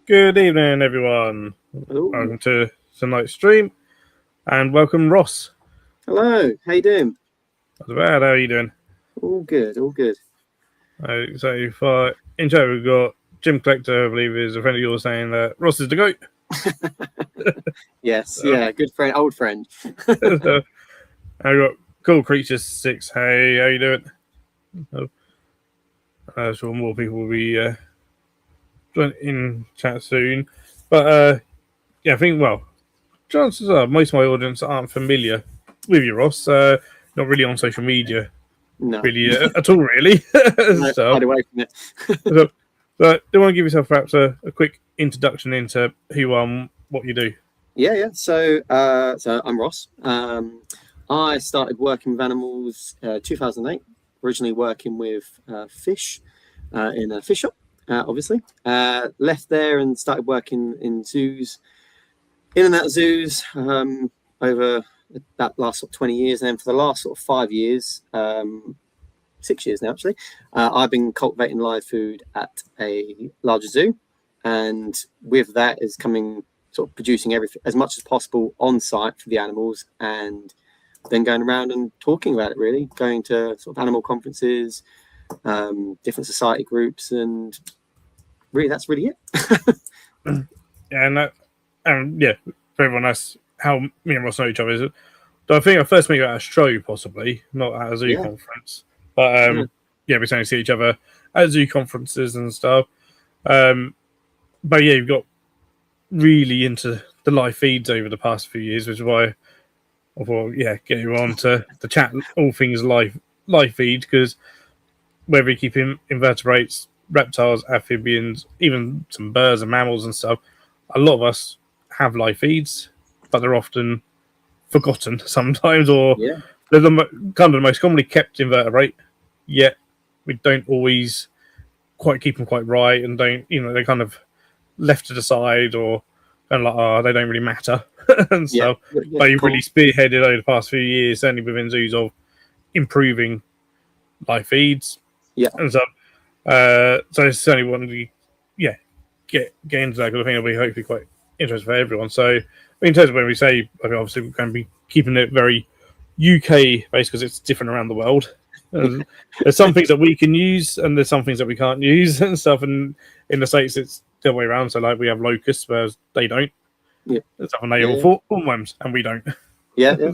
Good evening, everyone. Hello. Welcome to tonight's stream, and welcome, Ross. Hello. How you doing? Not bad. How are you doing? All good. All good. So for intro, we've got Jim Collector, I believe, is a friend of yours, saying that Ross is the goat. Yes. So, Yeah. Good friend. Old friend. so I've got Cool Creatures 6. Hey, how you doing? So, sure more people will be joining in chat soon. But yeah, I think, well, chances are most of my audience aren't familiar with you, Ross. Not really on social media, No. really at all, really. No. so, Hide away from it. so, so, do you want to give yourself perhaps a quick introduction into who you are and what you do? Yeah. Yeah. So I'm Ross. I started working with animals 2008. Originally working with fish in a fish shop, obviously. Left there and started working in zoos, in and out of zoos over that last sort of 20 years. And then for the last sort of 5 years, 6 years now, actually. I've been cultivating live food at a larger zoo, and with that is coming sort of producing everything as much as possible on site for the animals, and then going around and talking about it. Really, going to sort of animal conferences, different society groups, and really, that's really it. Yeah, and yeah, for everyone, that's how me and Ross know each other. So I think I first met you at a show, possibly not at a zoo Yeah, conference, but yeah, yeah, we started to see each other at zoo conferences and stuff. Um, but yeah, you've got really into the live feeds over the past few years, which is why I thought, yeah, get you on to the chat all things live feed, because whether you keep invertebrates, reptiles, amphibians, even some birds and mammals and stuff, a lot of us have live feeds, but they're often forgotten sometimes, or yeah, they're kind of the most commonly kept invertebrate, yet we don't always quite keep them quite right, and don't, they're kind of left to the side, or kind of like, oh, they don't really matter and yeah, stuff. yeah. But you've really Cool. spearheaded over the past few years, certainly within zoos, of improving live feeds Yeah, and stuff. So it's certainly one of the, yeah, get into that, because I think it'll be hopefully quite interesting for everyone. So in terms of when we say, like, obviously we're going to be keeping it very UK based, because it's different around the world. There's some things that we can use, and there's some things that we can't use and stuff. And in the States, it's the other way around. So like we have locusts, whereas they don't. yeah, And stuff, and they all yeah, form worms, and we don't. yeah, yeah.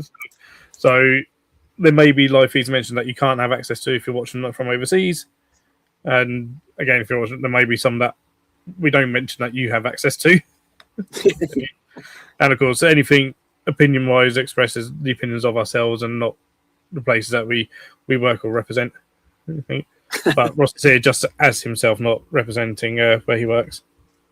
So there may be live feeds mentioned that you can't have access to if you're watching them from overseas. And again, if you're watching, there may be some that we don't mention that you have access to. And of course, anything opinion wise expresses the opinions of ourselves and not the places that we work or represent. But Ross is here just as himself, not representing where he works.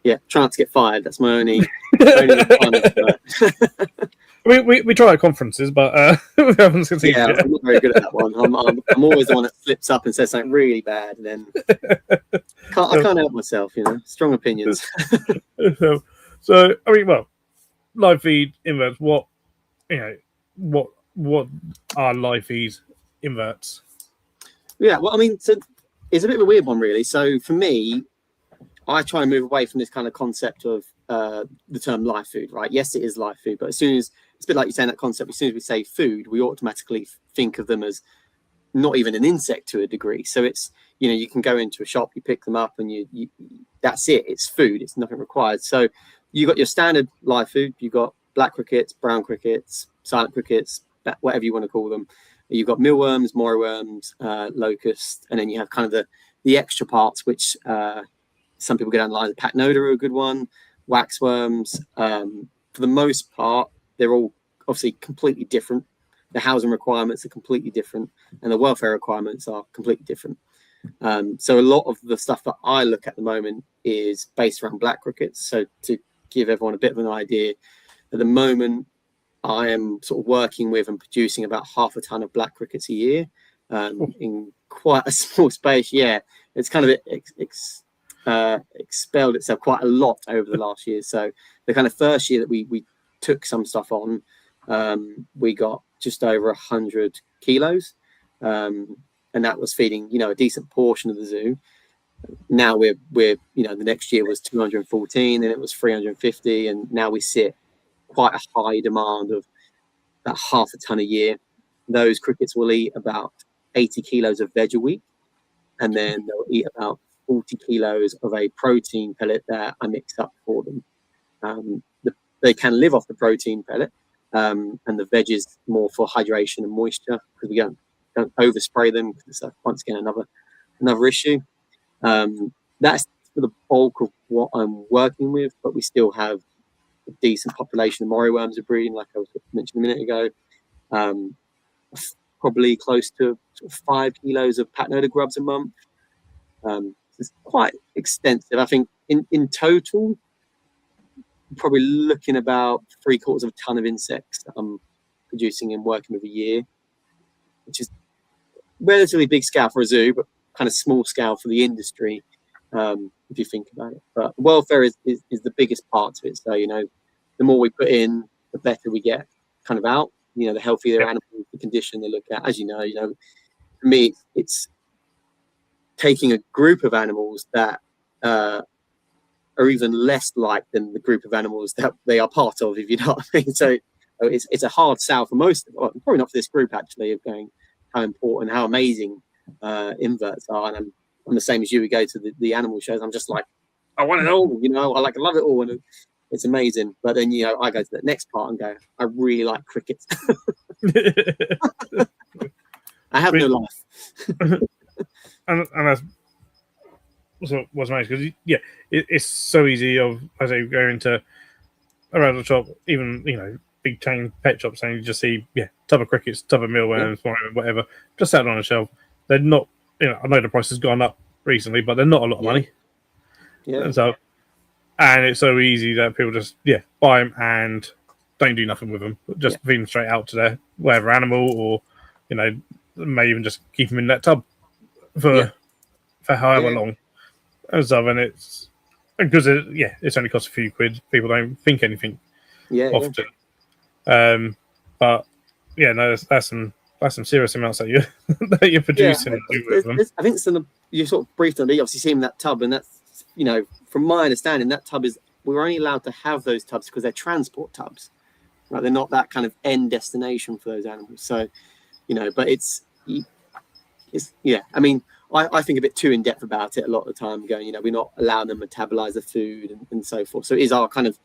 Yeah, try not to get fired. That's my only requirement for that. We try at conferences, but we haven't succeeded Yeah, yet. I'm not very good at that one. I'm always the one that slips up and says something really bad, and then I can't help myself. Strong opinions. So I mean, well, live feed inverts. What are live feed inverts? Yeah, well, I mean, so it's a bit of a weird one, really. So for me, I try and move away from this kind of concept of the term live food, right? Yes, it is live food, but as soon as it's a bit like you're saying that concept, as soon as we say food, we automatically think of them as not even an insect to a degree. So it's, you can go into a shop, you pick them up, and you that's it. It's food. It's nothing required. So you got your standard live food. You got black crickets, brown crickets, silent crickets, whatever you want to call them. You've got mealworms, moray worms, locusts, and then you have kind of the extra parts, which some people get down the line. Pachnoda are a good one. Waxworms. For the most part, they're all obviously completely different. The housing requirements are completely different, and the welfare requirements are completely different. So a lot of the stuff that I look at the moment is based around black crickets. So to give everyone a bit of an idea, at the moment, I am sort of working with and producing about 1/2 a ton of black crickets a year in quite a small space. Yeah, it's kind of expelled itself quite a lot over the last year. So the kind of first year that we took some stuff on, we got just over 100 kilos, and that was feeding a decent portion of the zoo. Now we're the next year was 214, and it was 350, and now we sit quite a high demand of about half a ton a year. Those crickets will eat about 80 kilos of veg a week, and then they'll eat about 40 kilos of a protein pellet that I mix up for them. They can live off the protein pellet, and the veg is more for hydration and moisture, because we don't overspray them, because it's once again another issue. That's for the bulk of what I'm working with, but we still have a decent population of moray worms are breeding, like I was mentioning a minute ago. Probably close to sort of 5 kilos of patinoda grubs a month. It's quite extensive. I think in total, probably looking about 3/4 of a ton of insects that I'm producing and working with a year, which is relatively big scale for a zoo, but kind of small scale for the industry, if you think about it. But welfare is the biggest part to it. So, the more we put in, the better we get kind of out. The healthier animals, the condition they look at. As you know, for me, it's taking a group of animals that are even less like than the group of animals that they are part of, if you know what I mean. So it's a hard sell for most, probably not for this group actually, of going how important, how amazing inverts are. And I'm the same as you. We go to the animal shows. I'm just like, I want it all. I love it all, and it's amazing. But then I go to the next part and go, I really like crickets. I have no life. and that's what's nice, because it's so easy as I go into around the shop, even big chain pet shops, and you just see tub of crickets, tub of mealworms, whatever, just sat on a shelf. They're not, I know the price has gone up recently, but they're not a lot of money. And it's so easy that people just buy them and don't do nothing with them, just feed them straight out to their whatever animal, or may even just keep them in that tub for however long. And stuff, and it's because it's only cost a few quid. People don't think anything often. But no, that's some serious amounts that you're producing. With them. I think you sort of briefed on it. You obviously see them in that tub, and that's from my understanding, that tub we're only allowed to have those tubs because they're transport tubs, right? They're not that kind of end destination for those animals. So, but it's I mean, I think a bit too in depth about it a lot of the time, going, we're not allowing them to metabolize the food and so forth. So it is our kind of,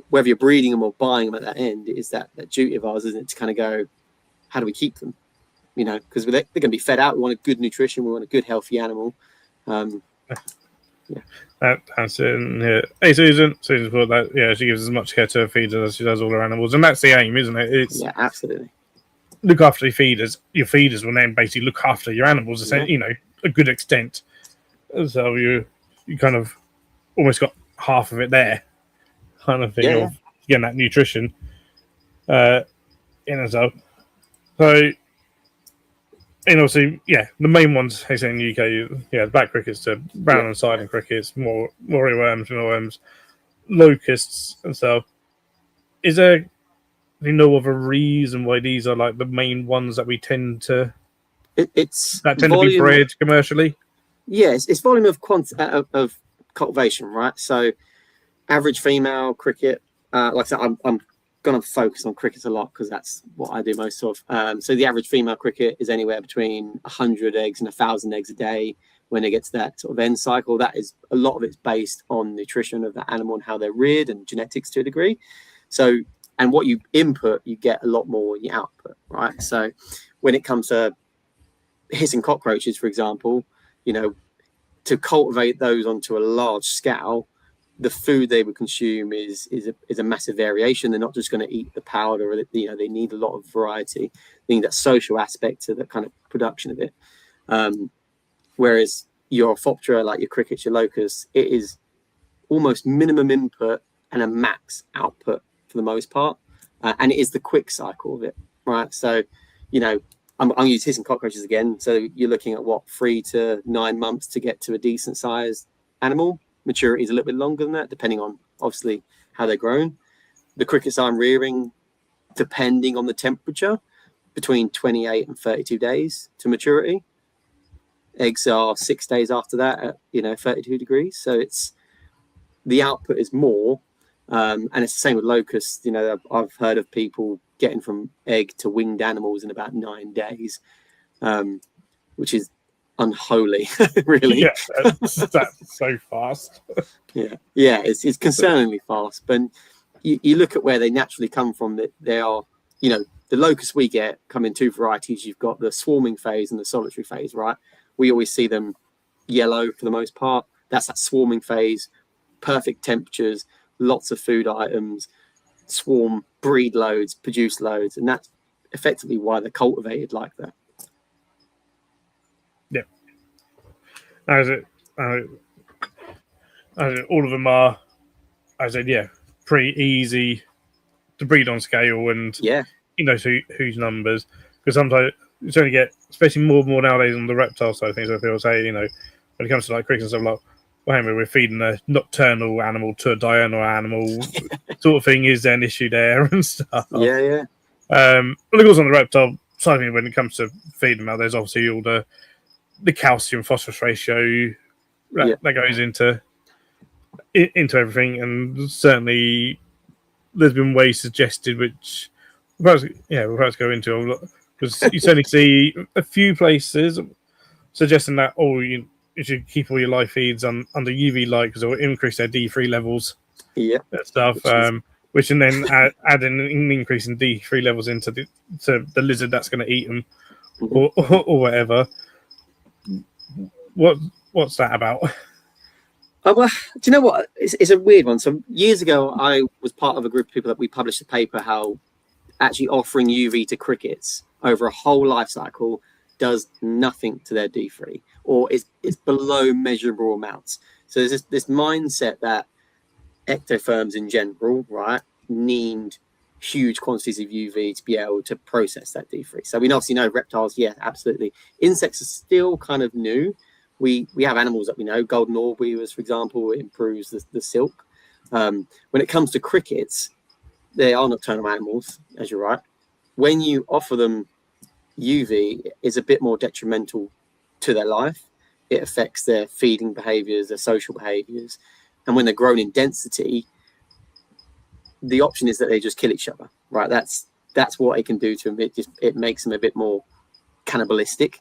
whether you're breeding them or buying them at that end, it is that duty of ours, isn't it, to kind of go, how do we keep them? Because they're going to be fed out. We want a good nutrition. We want a good, healthy animal. That's it. Hey, Susan put that. She gives as much care to her feeders as she does all her animals, and that's the aim, isn't it? Absolutely. Look after your feeders. Your feeders will then basically look after your animals, a good extent. So you kind of almost got half of it there, kind of thing, of getting that nutrition in as well. So, and obviously, the main ones, I say in the UK, the black crickets to brown and siding crickets, moray worms, mealworms, locusts, and so. Is there of a reason why these are like the main ones that we tend to to be bred commercially? It's volume of cultivation, right? So average female cricket, like I said, I'm going to focus on crickets a lot because that's what I do most of. So the average female cricket is anywhere between 100 eggs and 1,000 eggs a day. When it gets to that sort of end cycle, that is a lot of it's based on nutrition of the animal and how they're reared and genetics to a degree. So, and what you input, you get a lot more in your output, right? So when it comes to hissing cockroaches, for example, to cultivate those onto a large scale, the food they would consume is a massive variation. They're not just going to eat the powder, or they need a lot of variety. They need that social aspect to the kind of production of it. Whereas your Orthoptera, like your crickets, your locusts, it is almost minimum input and a max output for the most part, and it is the quick cycle of it, right? So, I'm using hissing cockroaches again. So you're looking at 3 to 9 months to get to a decent sized animal. Maturity is a little bit longer than that, depending on obviously how they're grown. The crickets I'm rearing, depending on the temperature, between 28 and 32 days to maturity. Eggs are 6 days after that at 32 degrees. So it's the output is more, and it's the same with locusts. I've heard of people getting from egg to winged animals in about 9 days, which is unholy, really. Yeah, that's so fast. Yeah, it's concerningly fast. But you look at where they naturally come from. That they are, the locusts we get come in two varieties. You've got the swarming phase and the solitary phase, right? We always see them yellow for the most part. That's that swarming phase. Perfect temperatures, lots of food items, swarm, breed loads, produce loads, and that's effectively why they're cultivated like that. Yeah. As all of them are, as I said, pretty easy to breed on scale, and huge numbers, because sometimes you only get, especially more and more nowadays on the reptile side of things. I feel when it comes to like crickets and stuff, like, well, we're feeding a nocturnal animal to a diurnal animal sort of thing is an issue there and stuff. Yeah. But of course, on the reptile side of things, when it comes to feeding them out, there's obviously all the calcium phosphorus ratio that goes into everything, and certainly there's been ways suggested which we'll perhaps go into, because you certainly see a few places suggesting that you should keep all your live feeds under UV light because it will increase their D3 levels. Yeah, and stuff. Which can then add an increase in D3 levels into the lizard that's going to eat them, or whatever. What's that about? Well, do you know what? It's a weird one. So years ago, I was part of a group of people that we published a paper how actually offering UV to crickets over a whole life cycle does nothing to their D3, or it's below measurable amounts. So there's this mindset that ectotherms in general, right, need huge quantities of UV to be able to process that D3. So we obviously know reptiles, absolutely. Insects are still kind of new. We have animals that we know. Golden orb weavers, for example, improves the silk. When it comes to crickets, they are nocturnal animals, as you're right. When you offer them UV, it's a bit more detrimental to their life. It affects their feeding behaviors, their social behaviors. And when they're grown in density, the option is that they just kill each other, right? That's what it can do to them. It makes them a bit more cannibalistic,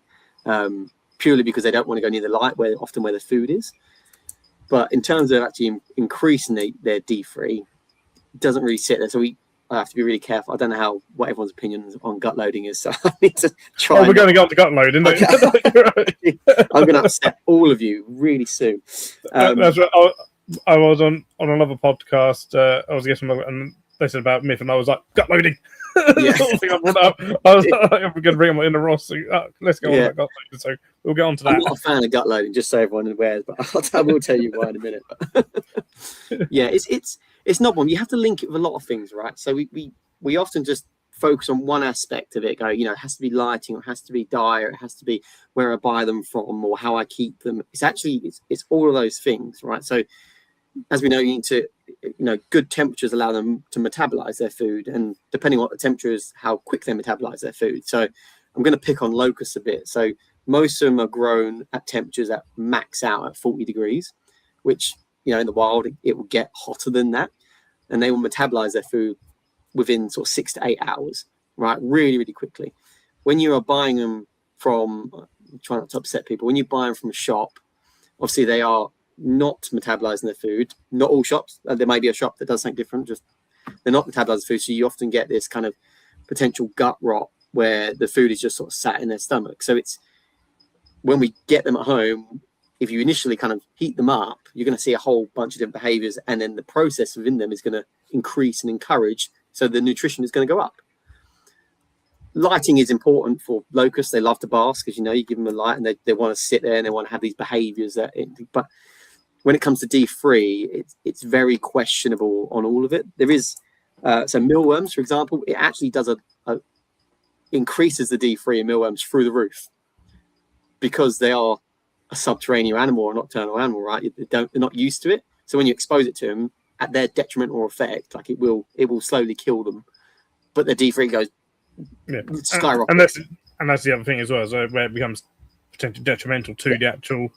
purely because they don't want to go near the light, where the food is. But in terms of actually increasing their D3, it doesn't really sit there. So I have to be really careful. I don't know what everyone's opinion on gut loading is, so I need to try. We're going to go on to gut loading. Okay. I'm going to upset all of you really soon. That's right. I was on another podcast. I was guessing, and they said about myth, and I was like, gut loading. Yeah. I brought up. I was like, I'm going to bring them into Ross. So, let's go on that gut loading. So we'll get on to that. I'm not a fan of gut loading, just so everyone aware, but I will tell you why in a minute. Yeah, it's not one. You have to link it with a lot of things, right? So we often just focus on one aspect of it. Go, it has to be lighting, or it has to be dye, or it has to be where I buy them from, or how I keep them. It's actually it's all of those things, right? So as we know, you need to, good temperatures allow them to metabolize their food, and depending on what the temperature is, how quick they metabolize their food. So I'm going to pick on locusts a bit. So most of them are grown at temperatures that max out at 40 degrees, which, in the wild, it will get hotter than that, and they will metabolize their food within sort of 6 to 8 hours, right? Really, really quickly. When you are buying them from, try not to upset people, when you buy them from a shop, obviously they are not metabolizing their food. Not all shops. There may be a shop that does something different. Just they're not metabolizing food, so you often get this kind of potential gut rot where the food is just sort of sat in their stomach. So it's when we get them at home, if you initially kind of heat them up, you're going to see a whole bunch of different behaviors, and then the process within them is going to increase and encourage. So the nutrition is going to go up. Lighting is important for locusts. They love to bask, because you give them a light, and they want to sit there and they want to have these behaviors. But when it comes to D3, it's very questionable on all of it. There is so mealworms, for example, it actually does increases the D3 in mealworms through the roof, because they are a subterranean animal or a nocturnal animal, right? They're not used to it. So when you expose it to them at their detrimental effect, like it will slowly kill them. But the D3 goes skyrocket. And that's the other thing as well, so where it becomes potentially detrimental to the actual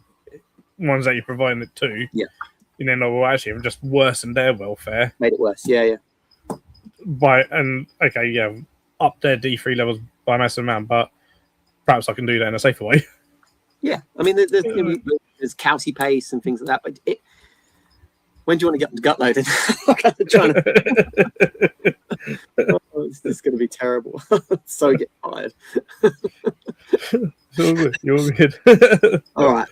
ones that you're providing it to. Yeah. And then, well, actually, have just worsened their welfare. Made it worse. Yeah. Up their D3 levels by a massive amount, but perhaps I can do that in a safer way. Yeah. I mean, there's Kelsey pace and things like that, but when do you want to get the gut loaded? This is going to be terrible. So get tired. You're good. All right.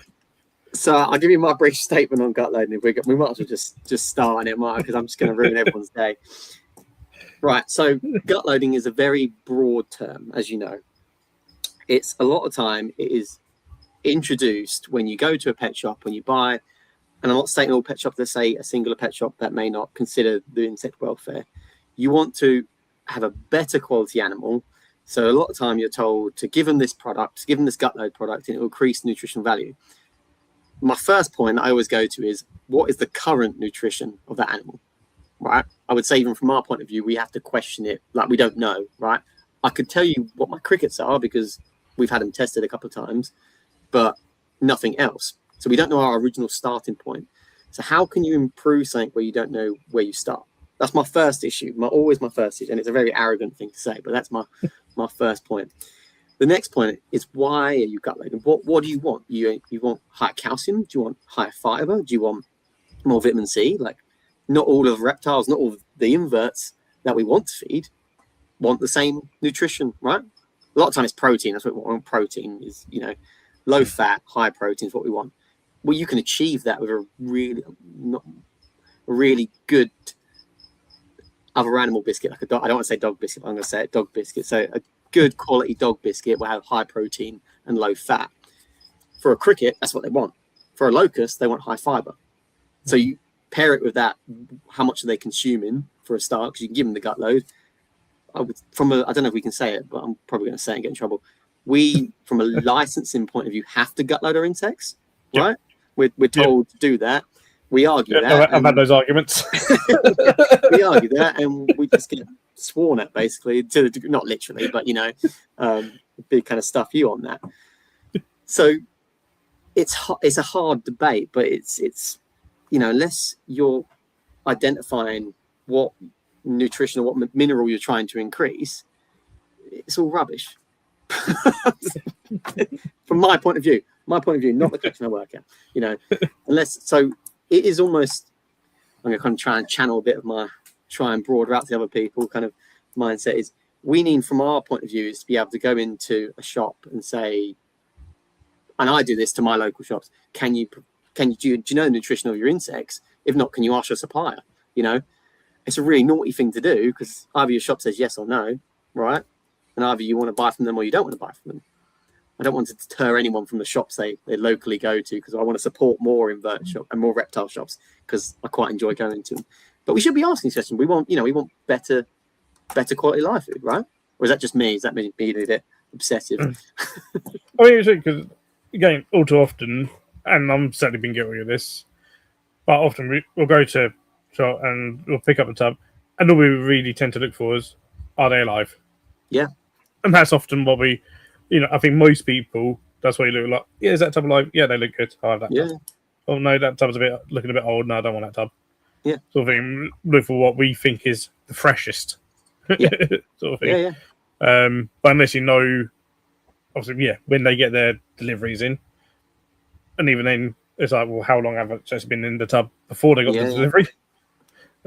So I'll give you my brief statement on gut loading. We might as well just start on it, Mark, because I'm just going to ruin everyone's day. Right. So gut loading is a very broad term, as you know. It's a lot of time. It is introduced when you go to a pet shop, when you buy. And I'm not saying all pet shops, let's say a singular pet shop that may not consider the insect welfare. You want to have a better quality animal. So a lot of time you're told to give them this product, give them this gut load product, and it will increase nutritional value. My first point I always go to is, what is the current nutrition of that animal, right? I would say even from our point of view, we have to question it. Like, we don't know, right? I could tell you what my crickets are because we've had them tested a couple of times, but nothing else. So we don't know our original starting point. So how can you improve something where you don't know where you start? That's my first issue. Always my first issue, and it's a very arrogant thing to say, but that's my first point. The next point is, why are you gut loading? What do you want? You want higher calcium? Do you want higher fiber? Do you want more vitamin C? Like, not all of reptiles, not all of the inverts that we want to feed want the same nutrition, right? A lot of time it's protein. That's what we want. Protein is, low fat, high protein is what we want. Well, you can achieve that with a really good other animal biscuit, like a dog. I don't want to say dog biscuit, but I'm going to say dog biscuit. So a good quality dog biscuit will have high protein and low fat. For a cricket, that's what they want. For a locust, they want high fiber. So you pair it with that. How much are they consuming for a start? Because you can give them the gut load. I don't know if we can say it, but I'm probably going to say it and get in trouble. We, from a licensing point of view, have to gut load our insects, right? We're told to do that. We argue that. I've had those arguments. We argue that, and we just get sworn at, basically, to the degree, not literally, but big kind of stuff you on that. So it's a hard debate, but it's unless you're identifying what nutrition or what mineral you're trying to increase, it's all rubbish. From my point of view, not the question I work at, so it is almost, I'm going to kind of try and channel a bit of my try and broaden out to the other people kind of mindset is, we need, from our point of view, is to be able to go into a shop and say, and I do this to my local shops, do you know the nutrition of your insects? If not, can you ask your supplier? It's a really naughty thing to do, because either your shop says yes or no, right? And either you want to buy from them or you don't want to buy from them. I don't want to deter anyone from the shops they locally go to, because I want to support more invert shop and more reptile shops, because I quite enjoy going to them. But we should be asking questions. We want better quality life food, right? Or is that just me? Is that me being a bit obsessive? I mean, because again, all too often, and I'm certainly been guilty of this, but often we'll go to shop and we'll pick up the tub, and all we really tend to look for is, are they alive? Yeah. And that's often what we, I think most people, that's what you look like. Yeah, is that tub alive? Yeah, they look good. I'll have that tub. Oh, no, that tub's looking a bit old. No, I don't want that tub. Yeah. Sort of thing. Look for what we think is the freshest. Yeah. Sort of thing. Yeah. But unless obviously, when they get their deliveries in, and even then, it's like, well, how long have it just been in the tub before they got the delivery?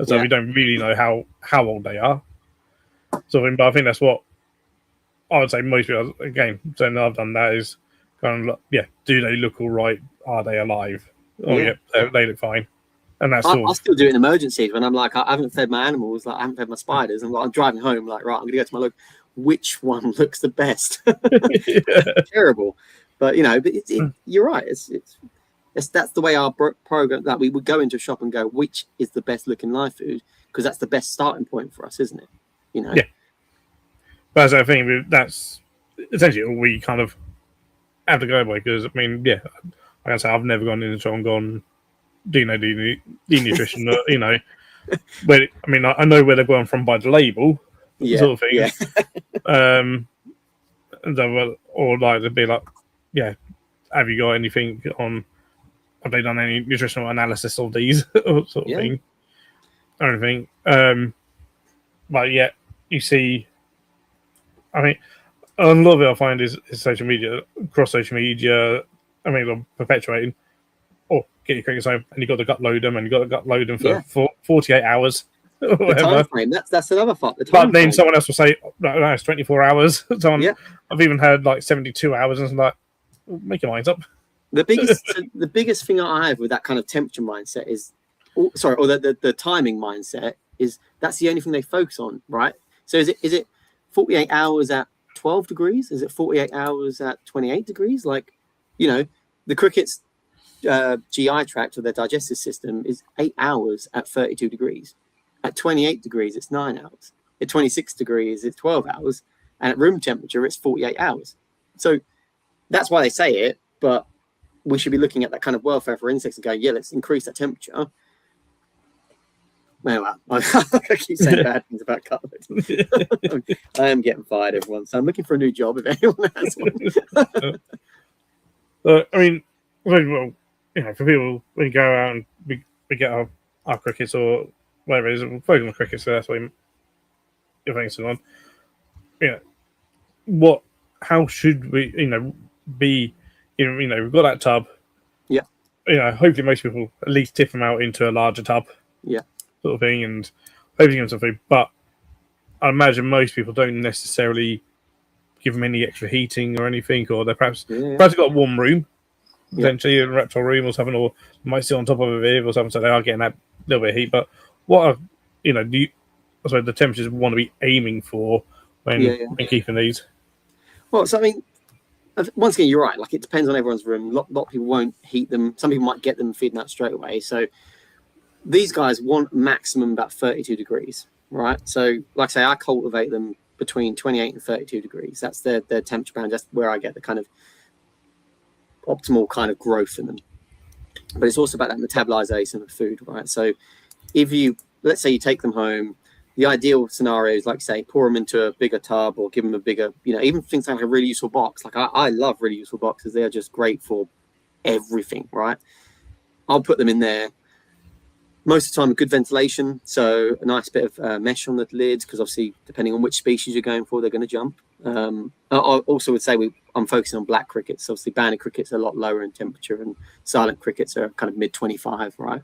So we don't really know how old they are. Sort of thing. But I think that's what I would say most people, again, saying I've done that, is kind of like, do they look all right? Are they alive? Oh, they look fine. And that's all. I still do it in emergencies when I'm like, I haven't fed my animals, like I haven't fed my spiders, and I'm driving home, like, right, I'm going to go to my look. Which one looks the best? Terrible. But, you're right. That's the way our program, that we would go into a shop and go, which is the best looking live food? Because that's the best starting point for us, isn't it? Yeah. But as I think that's essentially all we kind of have to go by, because, I mean, like I say, I've never gone in the shop and gone, do you know the nutrition? Where, I mean, I know where they're going from by the label, sort of thing. Yeah. Or like, they'd be like, have you got anything on? Have they done any nutritional analysis of these sort of thing? Or anything? But yeah, you see. I mean, a lot of it I find is social media, cross social media. I mean, they're perpetuating. Or get your crickets home, and you got to gut load them, and you got to gut load them for 48 hours. Or The whatever. time frame. That's another thought. But then someone else will say, no, it's 24 hours. Yeah. I've even heard like 72 hours, and it's like, make your minds up. The biggest thing I have with that kind of temperature mindset is, or the timing mindset is that's the only thing they focus on, right? So is it 48 hours at 12 degrees? Is it 48 hours at 28 degrees? Like, the cricket's GI tract or their digestive system is 8 hours at 32 degrees. At 28 degrees, it's 9 hours. At 26 degrees, it's 12 hours. And at room temperature, it's 48 hours. So that's why they say it, but we should be looking at that kind of welfare for insects and going, yeah, let's increase that temperature. Well, I keep saying bad things about cutlets. I am getting fired, everyone. So I'm looking for a new job if anyone has one. I mean, well, for people, when you go out and we get our crickets or whatever it is, we're focusing on crickets, so that's what you're focusing on. How should we, be, we've got that tub. Yeah. Hopefully most people at least tip them out into a larger tub. Yeah. Sort of thing, and hopefully give them some food. But I imagine most people don't necessarily give them any extra heating or anything, or they're perhaps got a warm room, potentially a reptile room or something, or might sit on top of a viv or something, so they are getting that little bit of heat. But what are, the temperatures we want to be aiming for when keeping these? Well, so I mean, once again, you're right. Like, it depends on everyone's room. A lot of people won't heat them. Some people might get them feeding out straight away. So these guys want maximum about 32 degrees, right? So, like I say, I cultivate them between 28 and 32 degrees. That's their temperature band. That's where I get the kind of optimal kind of growth in them. But it's also about that metabolization of food, right? So let's say you take them home, the ideal scenario is, like, say, pour them into a bigger tub or give them a bigger, even things like a really useful box. Like, I love really useful boxes. They are just great for everything, right? I'll put them in there. Most of the time, good ventilation, so a nice bit of mesh on the lids, because obviously, depending on which species you're going for, they're going to jump. I also would say I'm focusing on black crickets. Obviously, banded crickets are a lot lower in temperature, and silent crickets are kind of mid-25, right?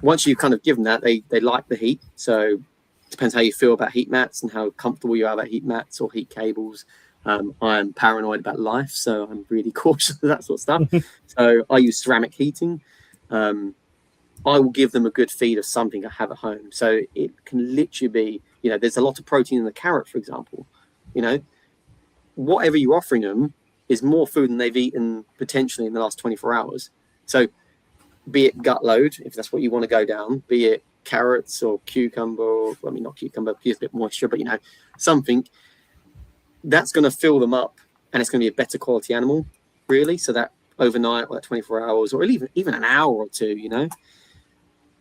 Once you kind of give them that, they like the heat. So it depends how you feel about heat mats and how comfortable you are about heat mats or heat cables. I'm paranoid about life, so I'm really cautious of that sort of stuff. So I use ceramic heating. I will give them a good feed of something I have at home. So it can literally be, there's a lot of protein in the carrot, for example. Whatever you're offering them is more food than they've eaten potentially in the last 24 hours. So be it gut load, if that's what you want to go down, be it carrots or cucumber, or, I mean, not cucumber, because a bit moisture, but, something that's going to fill them up, and it's going to be a better quality animal, really. So that overnight, or that 24 hours, or even an hour or two,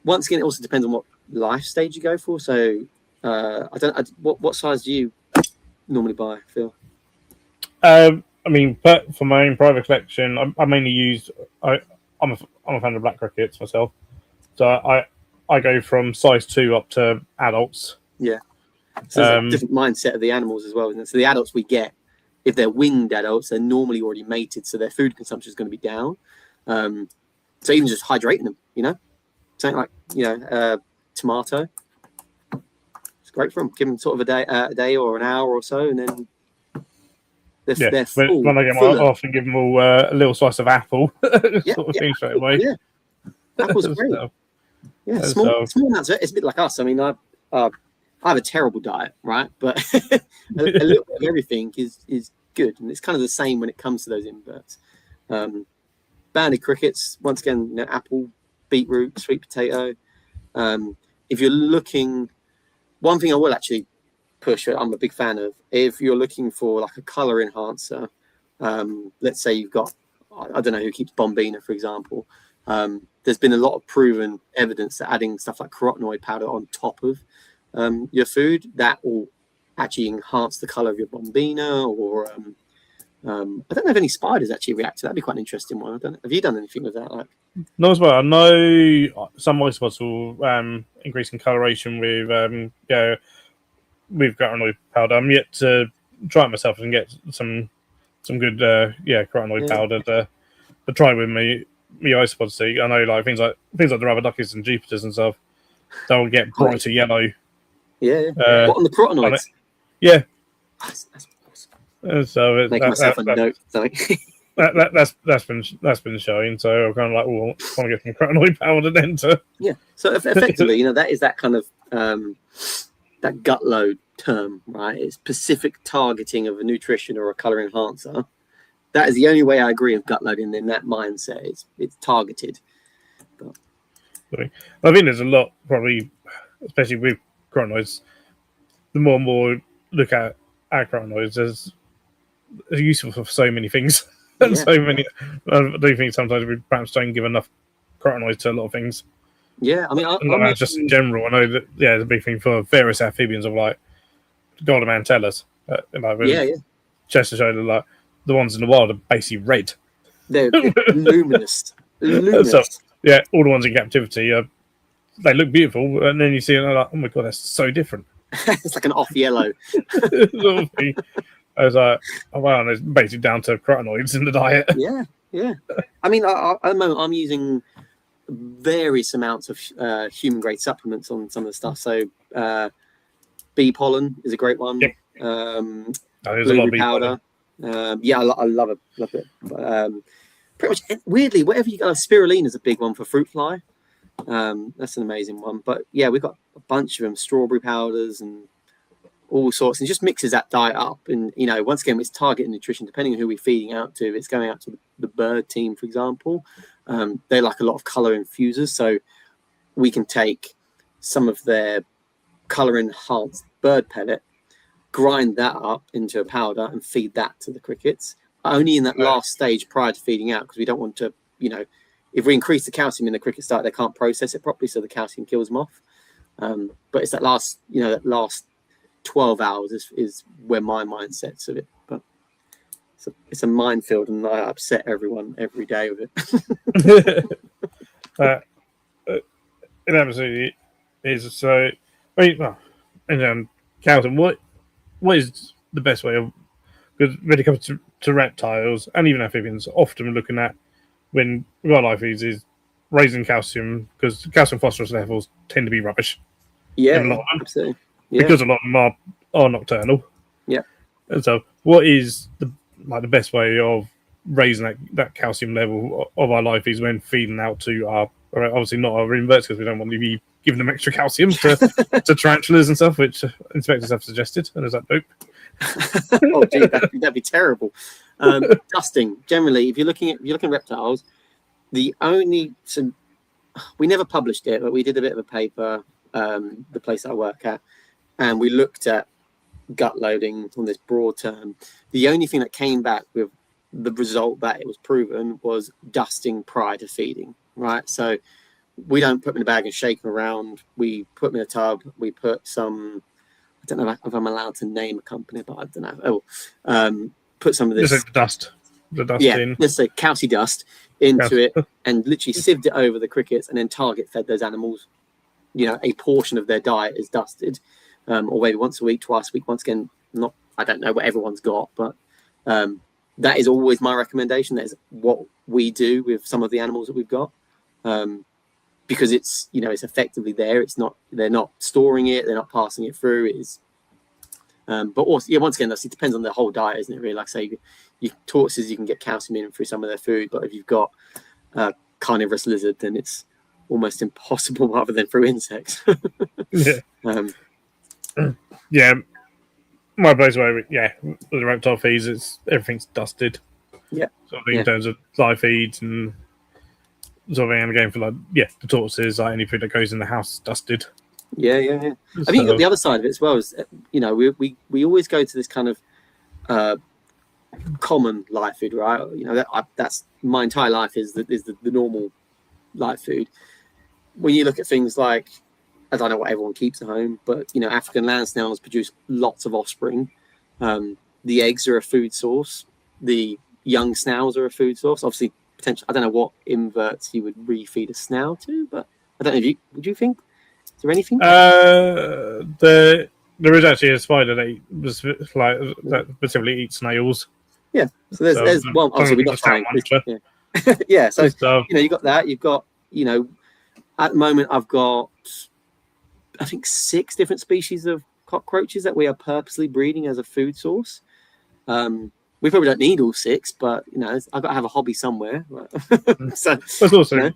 Once again, it also depends on what life stage you go for. So what size do you normally buy, Phil? I mean, but for my own private collection, I mainly use. I'm a fan of black crickets myself, so I go from size 2 up to adults. Yeah, so there's a different mindset of the animals as well, isn't it? So the adults we get, if they're winged adults, they're normally already mated, so their food consumption is going to be down. So even just hydrating them, something like tomato, it's great for them. Give them sort of a day or an hour or so, and then they're full. When I get I often give them all a little slice of apple, sort of thing straight away. Yeah, apple's great. Yeah, small amounts. It's a bit like us. I mean, I have a terrible diet, right? But a little bit of everything is good, and it's kind of the same when it comes to those inverts. Banded crickets, once again, apple, beetroot, sweet potato. If you're looking, one thing I will actually push, I'm a big fan of, if you're looking for like a color enhancer, let's say you've got, I don't know who keeps Bombina, for example. There's been a lot of proven evidence that adding stuff like carotenoid powder on top of your food, that will actually enhance the color of your Bombina, or I don't know if any spiders actually react to that. That'd be quite an interesting one. I don't know. Have you done anything with that? Like, No, as well. I know some white spots will increase in coloration with carotenoid powder. I'm yet to try it myself and get some good carotenoid powder to try with me isopods. See, I know like things like the rubber duckies and Jupiters and stuff. They'll get brighter yellow. Yeah. What on the carotenoids? Yeah. That's awesome. So Making myself a note. Sorry. that's been showing. So I'm kind of like, well, I want to get some carotenoid powder then to. Yeah. So effectively, that is that kind of that gut load term, right? It's specific targeting of a nutrition or a color enhancer. That is the only way I agree with gut loading in that mindset. It's targeted. But I think there's a lot, probably, especially with carotenoids. The more and more look at our carotenoids as useful for so many things, and so many. I do think sometimes we perhaps don't give enough carotenoids to a lot of things. Yeah, I mean, just in general, I know that the big thing for various amphibians of like golden mantellas, chest to shoulder, like the ones in the wild are basically red. They're luminous. So, yeah, all the ones in captivity they look beautiful, and then you see it and like, oh my god, that's so different. It's like an off yellow. I was like, oh wow, and it's basically down to carotenoids in the diet. Yeah. I mean, at the moment, I'm using various amounts of human grade supplements on some of the stuff. So, bee pollen is a great one. Yep. There's a lot of bee powder. I love it. Pretty much weirdly, whatever you got, spirulina is a big one for fruit fly. That's an amazing one. But yeah, we've got a bunch of them, strawberry powders and all sorts, and just mixes that diet up. And once again, it's targeted nutrition depending on who we're feeding out to. If it's going out to the bird team, for example, they like a lot of color infusers, so we can take some of their color enhanced bird pellet, grind that up into a powder, and feed that to the crickets. Only in that last stage prior to feeding out, because we don't want to, if we increase the calcium in the cricket diet, they can't process it properly, so the calcium kills them off. But it's that last 12 hours is where my mindset's of it. But it's a minefield, and I upset everyone every day with it. It absolutely is. So, Calvin, what is the best way of, because when it comes to reptiles and even amphibians, often looking at when wildlife is raising calcium, because calcium phosphorus levels tend to be rubbish. Yeah, absolutely. Yeah. Because a lot of them are nocturnal. Yeah. And so, what is the best way of raising that calcium level of our life is when feeding out to our, obviously not our inverts, because we don't want to be giving them extra calcium to tarantulas and stuff, which inspectors have suggested. And is that dope? Oh, gee, that'd be terrible. Dusting generally, if you're looking at reptiles, we never published it, but we did a bit of a paper, the place I work at, and we looked at gut loading on this broad term. The only thing that came back with the result that it was proven was dusting prior to feeding, right? So we don't put them in a bag and shake them around. We put them in a tub. We put some, I don't know if I'm allowed to name a company, but I don't know. Put some of this the dust in. Let's say calci dust into it, and literally sieved it over the crickets, and then target fed those animals. A portion of their diet is dusted, or maybe once a week, twice a week. Once again, I don't know what everyone's got, but that is always my recommendation. That is what we do with some of the animals that we've got, because it's it's effectively there. They're not storing it. They're not passing it through. It is. But also, once again, it depends on the whole diet, isn't it? Really, like say, tortoises, you can get calcium in through some of their food, but if you've got carnivorous lizard, then it's almost impossible rather than through insects. Yeah. My place where with the reptile feeds, everything's dusted. Yeah. So I think in terms of live feeds and sort of thing, and again for the tortoises, any food that goes in the house is dusted. Yeah. I mean, the other side of it as well is, we always go to this kind of common live food, right? That's my entire life is the normal live food. When you look at things like, I don't know what everyone keeps at home, but African land snails produce lots of offspring. The eggs are a food source. the young snails are a food source. Obviously, potentially, I don't know what inverts you would refeed a snail to, but I don't know if would you think? Is there anything? There is actually a spider that specifically eats snails. Yeah. So there's well, obviously we're not trying. Yeah. Yeah. So you got that. You've got at the moment I've got I think 6 different species of cockroaches that we are purposely breeding as a food source. We probably don't need all 6, but I've got to have a hobby somewhere. So there's also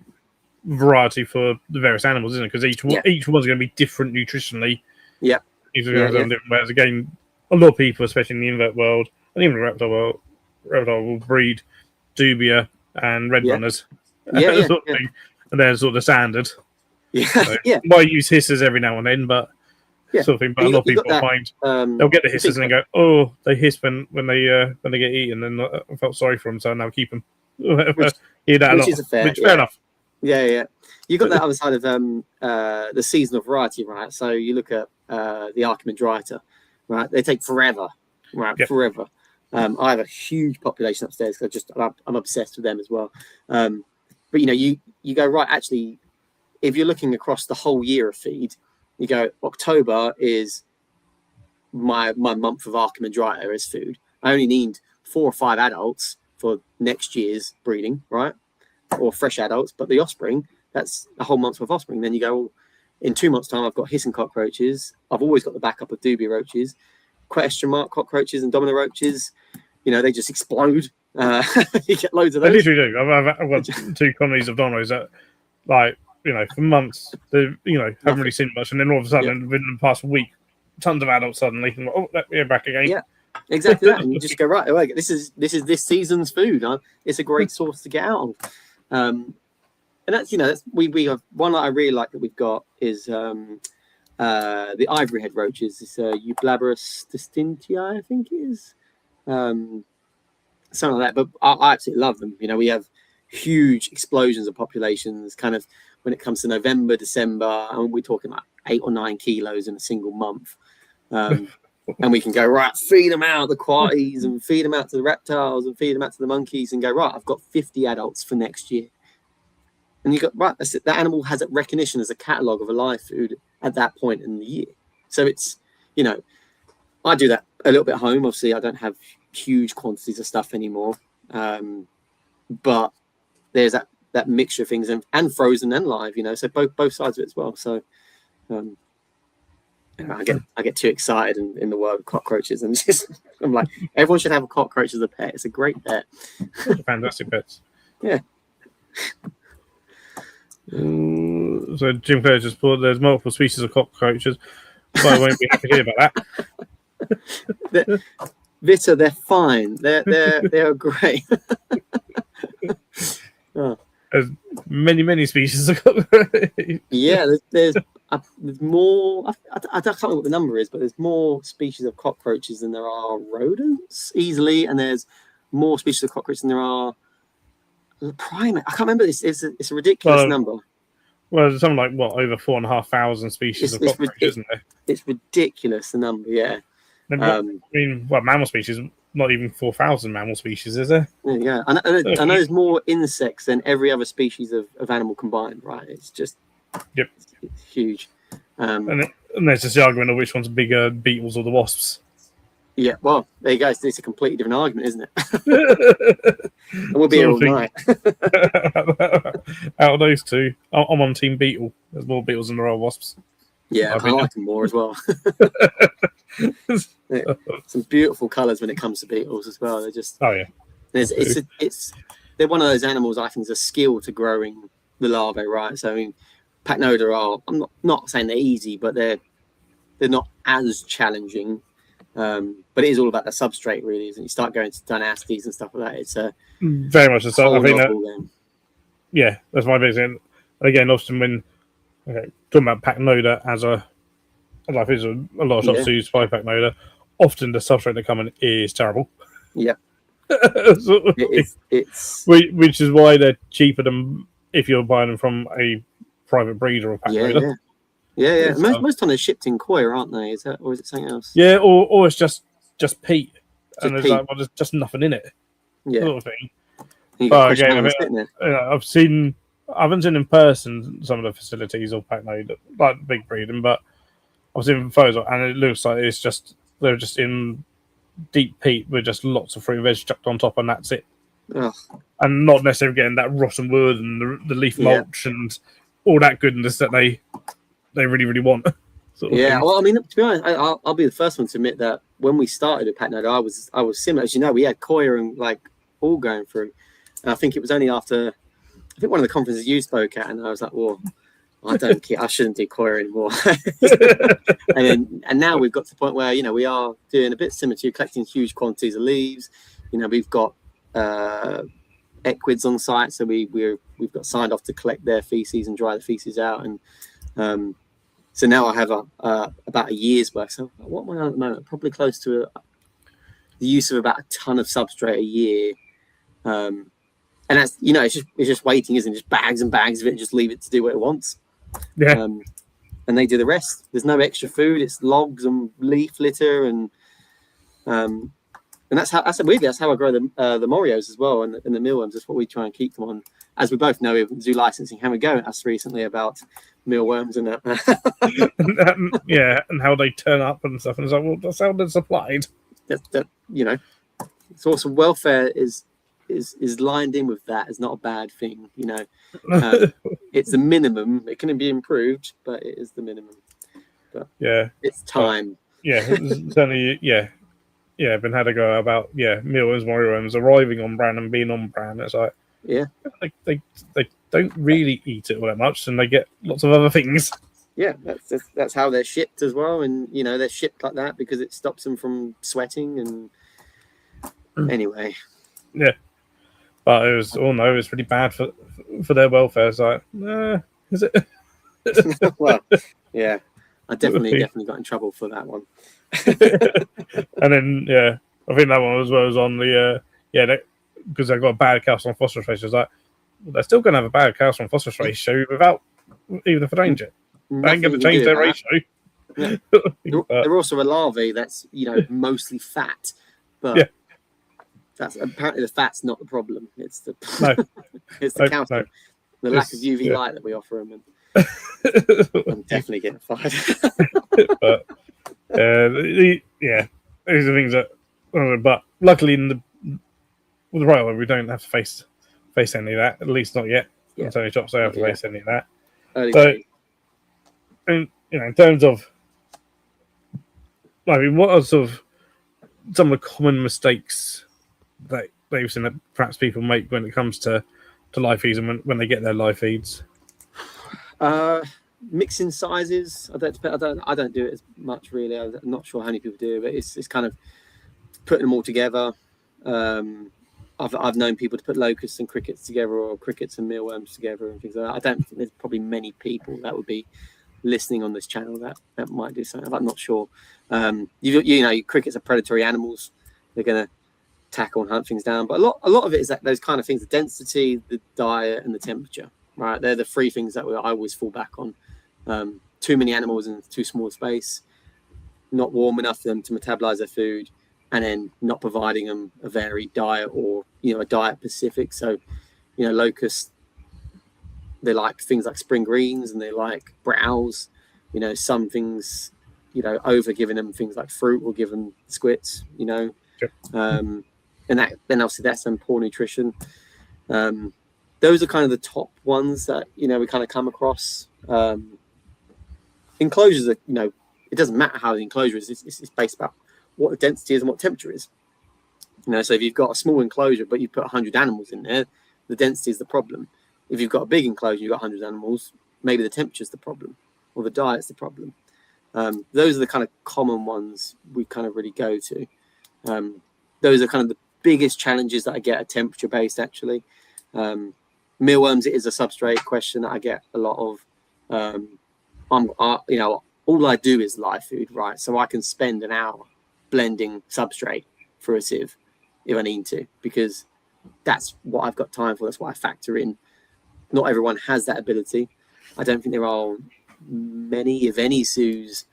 variety for the various animals, isn't it? Because each one's going to be different nutritionally. Yeah. Different ways. Again, a lot of people, especially in the invert world, and even the reptile will breed dubia and red runners. And they're sort of the standard. Yeah, so, might use hissers every now and then, but sort of thing. But a lot of people find they'll get the hissers and then go, "Oh, they hiss when they get eaten." And I felt sorry for them, so now keep them. Which is fair enough. Yeah. You got that other side of the seasonal variety, right? So you look at the Archimandrita, right? They take forever, right? Yep. Forever. I have a huge population upstairs because I'm obsessed with them as well. But you go right. Actually, if you're looking across the whole year of feed, you go October is my month of Archimandrita as food. I only need 4 or 5 adults for next year's breeding, right? Or fresh adults, but the offspring, that's a whole month's worth of offspring. Then you go, in 2 months' time, I've got hissing cockroaches. I've always got the backup of dubia roaches, question mark cockroaches and domino roaches. They just explode. You get loads of those. I literally do. I've got 2 colonies of dominoes that, for months, they haven't really seen much, and then all of a sudden, within the past week, tons of adults suddenly. We're back again. Yeah, exactly that. And you just go right. This is this season's food. It's a great source to get out of. And that's we have one that I really like that we've got is the ivory head roaches. It's Eublaberus distintii, I think it is. Something like that. But I absolutely love them. We have huge explosions of populations kind of when it comes to November, December, and we're talking like 8 or 9 kilos in a single month. And we can go, right, feed them out the quatties and feed them out to the reptiles and feed them out to the monkeys and go, right, I've got 50 adults for next year. And you got, right, that's it. That animal has a recognition as a catalogue of a live food at that point in the year. So it's, I do that a little bit at home. Obviously, I don't have huge quantities of stuff anymore. But there's that mixture of things and frozen and live, so both sides of it as well. So I get too excited in the world of cockroaches and I'm like, everyone should have a cockroach as a pet. It's a great pet. Fantastic pets. Yeah. So Jim Clare just put there's multiple species of cockroaches, but I won't be happy to hear about that. Vita, they're fine. They're great. There's many species of cockroaches. Yeah, there's more. I can't remember what the number is, but there's more species of cockroaches than there are rodents easily, and there's more species of cockroaches than there are primate. I can't remember this. It's a ridiculous number. Well, there's something like over 4,500 species of cockroaches, isn't there? It's ridiculous, the number. Yeah. Mammal species, not even 4,000 mammal species, is there? Yeah. I know there's more insects than every other species of animal combined, right? It's just it's huge. And there's just the argument of which one's bigger, beetles or the wasps. Yeah, well, there you go. It's a completely different argument, isn't it? And we'll be here all night. Out of those two, I'm on Team Beetle. There's more beetles than there are wasps. Yeah, I like them more as well. Some beautiful colours when it comes to beetles as well. They're just they're one of those animals I think is a skill to growing the larvae, right? So I mean, Pacnoda are, I'm not saying they're easy, but they're not as challenging. But it is all about the substrate, really, isn't it? You start going to dynasties and stuff like that. It's a very much so. I think that, yeah, that's my vision. Again, often when talking about Pacnoda as a lot of shops use by Pacnoda, often the substrate they come in is terrible. Yeah, it's which is why they're cheaper than if you're buying them from a private breeder or Pacnoda. Yeah. Most time they're shipped in coir, aren't they? Or is it something else? Yeah, or it's just peat, and peat. there's just nothing in it. sort of thing. You But got again, I questions sitting there. I haven't seen in person some of the facilities or pack no like big breeding, but I've seen photos, and it looks like they're just in deep peat with just lots of fruit and veg chucked on top, and that's it. Ugh. And not necessarily getting that rotten wood and the leaf mulch and all that goodness that they really, really want. Sort of thing. Well, I mean, to be honest, I'll be the first one to admit that when we started at Patnode, I was similar. As you know, we had Koya and like all going through. And I think it was only after, I think one of the conferences you spoke at, and I was like, well, I don't care. I shouldn't do Koya anymore. and now we've got to the point where, you know, we are doing a bit similar to you, collecting huge quantities of leaves. You know, we've got equids on site, so we've got signed off to collect their feces and dry the feces out. And so now I have about a year's worth. So what am I on at the moment? Probably close to the use of about a ton of substrate a year. And that's, you know, it's just waiting, isn't it? Just bags and bags of it, and just leave it to do what it wants. Yeah. And they do the rest. There's no extra food. It's logs and leaf litter, and that's how I grow the Morios as well, and the mealworms. That's what we try and keep them on. As we both know, with zoo licensing, how we go at us recently about mealworms and and how they turn up and stuff. And it's like, well, that's how they're supplied. That you know, it's also welfare is lined in with that. It's not a bad thing, you know. It's the minimum. It can be improved, but it is the minimum. But it's time. Certainly, I've been had a go about mealworms, moriworms arriving on brand and being on brand. It's like they don't really eat it all that much, and they get lots of other things. Yeah, that's how they're shipped as well, and you know they're shipped like that because it stops them from sweating. And anyway, but it was pretty bad for their welfare. It's like, is it? Well, yeah, I definitely got in trouble for that one. And then I think that one as well was on the because I got a bad calcium phosphorus ratio. I was like, well, they're still going to have a bad calcium phosphorus ratio without, even if I change it. They ain't going to change their ratio. Yeah. They're also a larvae that's, you know, mostly fat, but that's apparently the fat's not the problem. It's the it's the calcium, the lack of UV light that we offer them. And I'm definitely getting fired. But these are things that. But luckily, with the right one, we don't have to face any of that. At least not yet. Tony Chops don't have to face any of that. So, and, you know, in terms of, I mean, what are sort of some of the common mistakes that they've seen that perhaps people make when it comes to live feeds and when they get their live feeds? Mixing sizes. I don't do it as much really. I'm not sure how many people do, but it's kind of putting them all together. I've known people to put locusts and crickets together, or crickets and mealworms together, and things like that. I don't think there's probably many people that would be listening on this channel that might do something. I'm not sure. You know, crickets are predatory animals. They're going to tackle and hunt things down. But a lot of it is that those kind of things: the density, the diet, and the temperature. Right, they're the three things that I always fall back on. Too many animals in too small space, not warm enough for them to metabolize their food, and then not providing them a varied diet, or, you know, a diet specific. So, you know, locusts, they like things like spring greens and they like browse. You know, some things, you know, over giving them things like fruit will give them squits, you know. And that, then obviously that's some poor nutrition. Those are kind of the top ones that, you know, we kind of come across. Enclosures are, you know, it doesn't matter how the enclosure is. It's based about what the density is and what temperature is. You know, so if you've got a small enclosure but you put 100 animals in there, the density is the problem. If you've got a big enclosure, you've got 100 animals, maybe the temperature is the problem, or the diet's the problem. Those are the kind of common ones we kind of really go to. Those are kind of the biggest challenges that I get, are temperature based actually. Mealworms, it is a substrate question that I get a lot of. You know, all I do is live food, right? So I can spend an hour blending substrate for a sieve if I need to, because that's what I've got time for. That's what I factor in. Not everyone has that ability. I don't think there are many, if any, zoos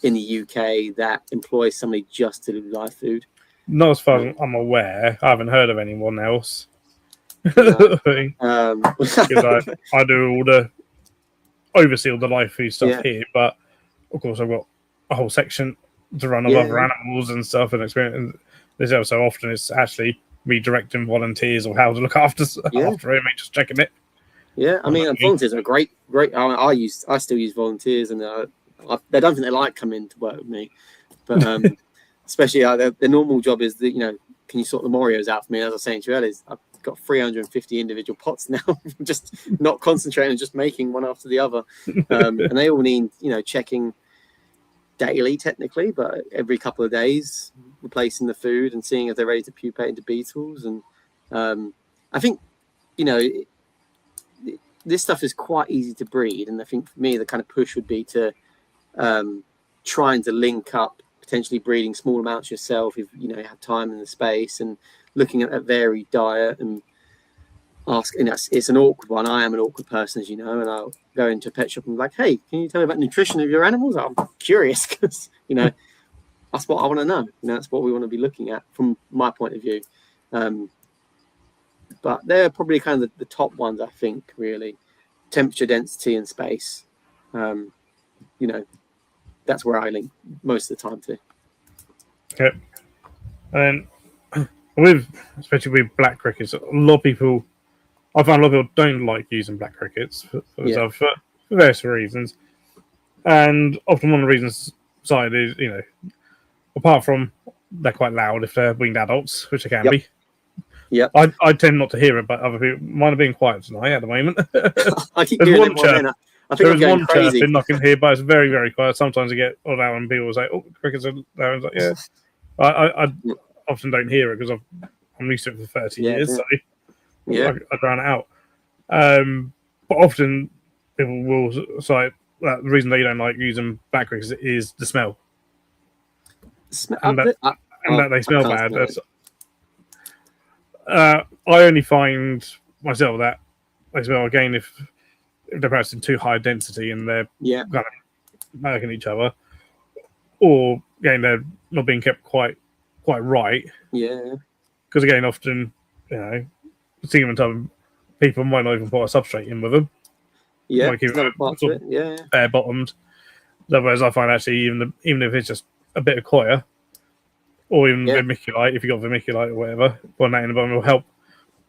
in the UK that employ somebody just to do live food. Not as far as I'm aware. I haven't heard of anyone else. No. Because I do all the oversee all the live feed stuff here, but of course I've got a whole section to run of other animals and stuff and experience. And this so often it's actually redirecting volunteers or how to look after him, just checking it. Yeah, I mean, volunteers are great. I still use volunteers, and they don't think they like coming to work with me, but especially their normal job is that, can you sort the Morios out for me? As I was saying to you earlier, I've got 350 individual pots now, just not concentrating, just making one after the other, and they all need checking daily technically, but every couple of days replacing the food and seeing if they're ready to pupate into beetles. And I think this stuff is quite easy to breed, and I think for me the kind of push would be to trying to link up potentially breeding small amounts yourself if you have time and the space, and looking at that varied diet and asking. It's an awkward one. I am an awkward person, as you know, and I'll go into a pet shop and be like, hey, can you tell me about nutrition of your animals? I'm curious because that's what I want to know. That's what we want to be looking at from my point of view. But they're probably kind of the top ones, I think, really. Temperature, density, and space. That's where I link most of the time to. Okay. And especially with black crickets, I find a lot of people don't like using black crickets for various reasons. And often one of the reasons side is, apart from they're quite loud if they're winged adults, which they can be. Yeah, I tend not to hear it, but other people mine are being quiet tonight at the moment. I keep hearing one chirp. I think there I'm is one crazy. chirping I can hear, but it's very, very quiet. Sometimes I get odd out and people say, "Oh, crickets are there." And it's like, I often don't hear it because I'm used to it for 30 years, so I drown it out. But often people will say the reason they don't like using black crickets is the smell, and that they smell bad. I only find myself that they smell again if they're perhaps in too high density and they're kind of mimicking each other, or again they're not being kept quite right. Yeah, because again, often seeing them in time, people might not even put a substrate in with them. Yeah, might keep it bare bottomed. Otherwise, I find actually even if it's just a bit of coir, or even vermiculite, if you've got vermiculite or whatever, putting that in the bottom will help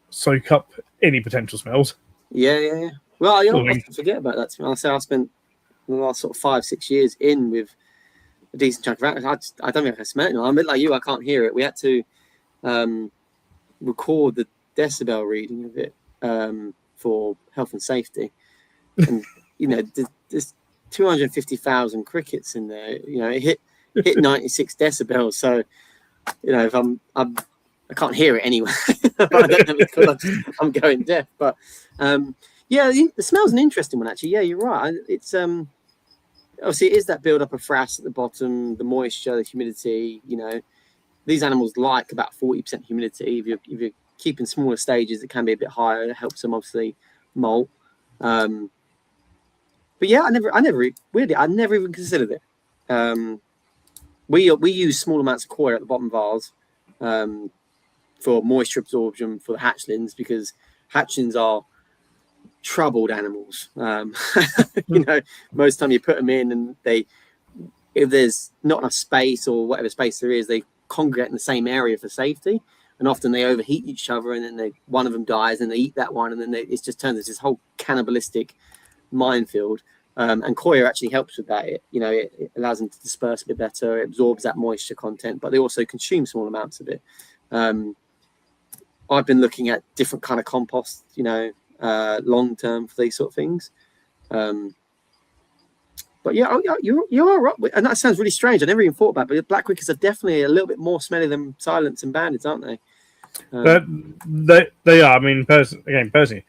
soak up any potential smells. Yeah. Well, I often forget about that. I say I spent the last sort of 5-6 years in with a decent chunk of it. I don't think I smell it now. I'm a bit like you. I can't hear it. We had to record the decibel reading of it for health and safety, and there's 250,000 crickets in there. It hit 96 decibels. So if I can't hear it anyway. I don't know because I'm going deaf. But the smell's an interesting one actually. Yeah, you're right. It's obviously it is that build up of frass at the bottom, the moisture, the humidity. These animals like about 40% humidity. If you're keeping smaller stages, it can be a bit higher. It helps them obviously molt. But yeah, I never even considered it. We use small amounts of coir at the bottom vase for moisture absorption for the hatchlings, because hatchlings are troubled animals. Most time you put them in and if there's not enough space or whatever space there is, they congregate in the same area for safety, and often they overheat each other, and then one of them dies and they eat that one, and then it just turns into this whole cannibalistic minefield. And coir actually helps with that. It allows them to disperse a bit better. It absorbs that moisture content, but they also consume small amounts of it. I've been looking at different kind of compost, long term for these sort of things. But yeah, you are right, and that sounds really strange. I never even thought about it, but black crickets are definitely a little bit more smelly than silents and bandeds, aren't they? They are. I mean, personally,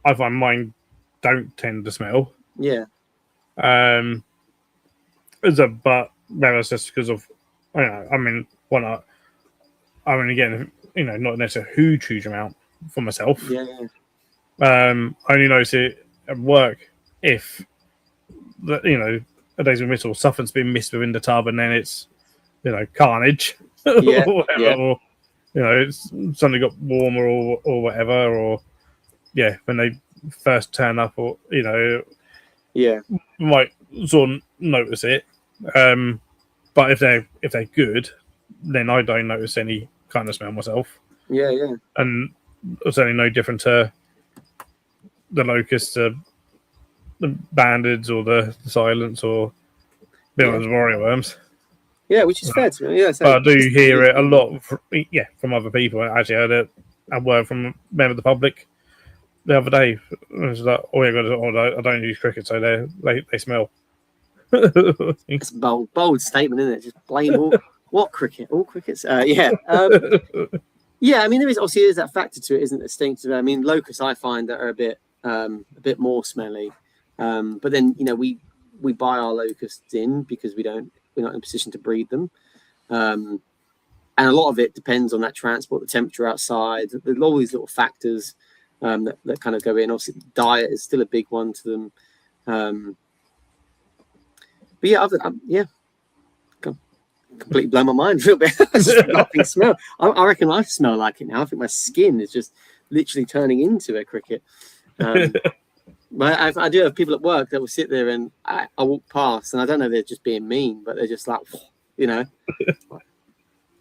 I find mine don't tend to smell. Yeah. But maybe it's just because of, again, not necessarily a huge amount for myself. Yeah. I only notice it at work if a days of mist or something's been missed within the tub, and then it's carnage. Yeah, or whatever, yeah. or it's suddenly got warmer or whatever, or when they first turn up, or Yeah, might sort of notice it. But if they're good, then I don't notice any kind of smell myself, yeah. and it's only no different to the locusts, the bandeds, or the silence, or Yeah, Bill's warrior worms. yeah, which is fair to me. Yeah, But so I do just hear it a individual. lot, from other people. I actually heard a word from a member of the public the other day. It was like, oh, yeah, I don't use cricket, so they smell. It's a bold statement, isn't it? Just blame all cricket, all crickets. Yeah, yeah. I mean, there is that factor to it, isn't there? Distinctive. I mean, locusts I find that are a bit more smelly. But then we buy our locusts in because we're not in a position to breed them. Um, and a lot of it depends on that transport, the temperature outside. There's all these little factors that kind of go in. Obviously, diet is still a big one to them. But yeah, completely blown my mind a little bit. I just nothing smell. I reckon I smell like it now. I think my skin is just literally turning into a cricket. But I do have people at work that will sit there and I walk past, and I don't know, they're just being mean, but they're just like, you know.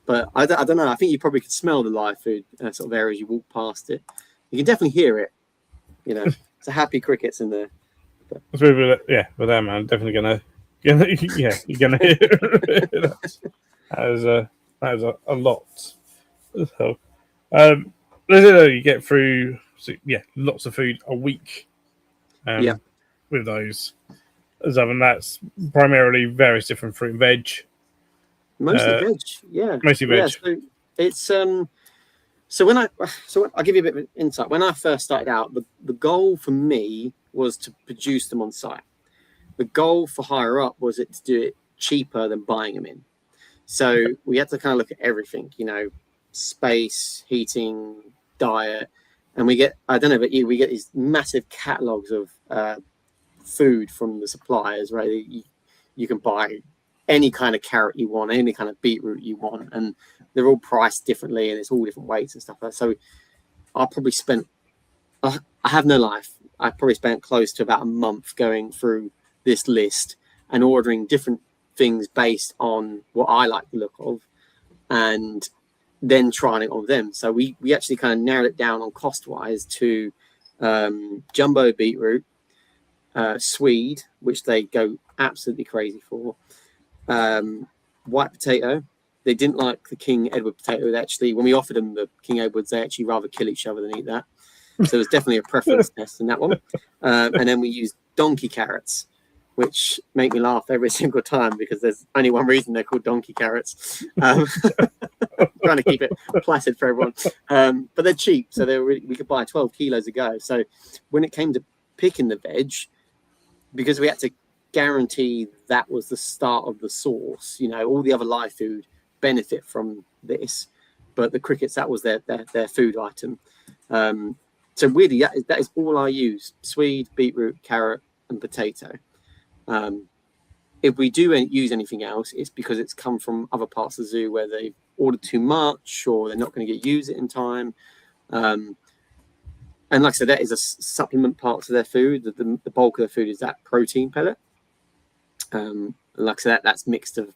But I don't know. I think you probably could smell the live food sort of area as you walk past it. You can definitely hear it. It's a happy crickets in there. But With them, man, definitely you're gonna hear that is a lot. So, you get through, lots of food a week. Yeah. With those, and that's primarily various different fruit and veg. Mostly veg, yeah. Mostly veg. Yeah, so it's so I'll give you a bit of insight. When I first started out, the goal for me was to produce them on site. The goal for higher up was to do it cheaper than buying them in. So we had to kind of look at everything, space, heating, diet, and I don't know about you, we get these massive catalogs of food from the suppliers, right? You can buy any kind of carrot you want, any kind of beetroot you want, and they're all priced differently, and it's all different weights and stuff like that. So I probably spent, I have no life. I probably spent close to about a month going through this list and ordering different things based on what I like the look of, and then trying it on them. So we actually kind of narrowed it down on cost wise to jumbo beetroot, Swede, which they go absolutely crazy for, white potato. They didn't like the King Edward potato. They actually, when we offered them the King Edwards, they actually rather kill each other than eat that. So there's definitely a preference test in that one. And then we used donkey carrots, which make me laugh every single time because there's only one reason they're called donkey carrots. Trying to keep it placid for everyone. But they're cheap, so we could buy 12 kilos a go. So when it came to picking the veg, because we had to guarantee that was the start of the source, all the other live food benefit from this, but the crickets, that was their food item. So really, that is all I use: Swede, beetroot, carrot, and potato. If we do use anything else, it's because it's come from other parts of the zoo where they've ordered too much or they're not going to use it in time. And like I said, that is a supplement part to their food. The bulk of their food is that protein pellet. Like I said, that's mixed of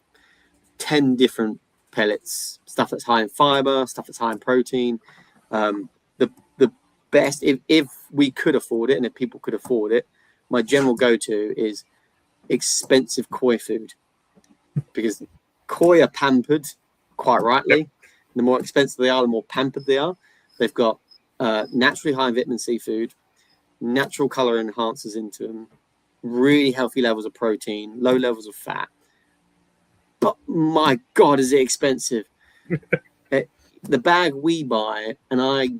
10 different pellets, stuff that's high in fiber, stuff that's high in protein. The best, if we could afford it and if people could afford it, my general go-to is expensive koi food, because koi are pampered, quite rightly. The more expensive they are, the more pampered they are. They've got naturally high in vitamin C food, natural color enhancers into them, really healthy levels of protein, low levels of fat. But my God, is it expensive? The bag we buy, and I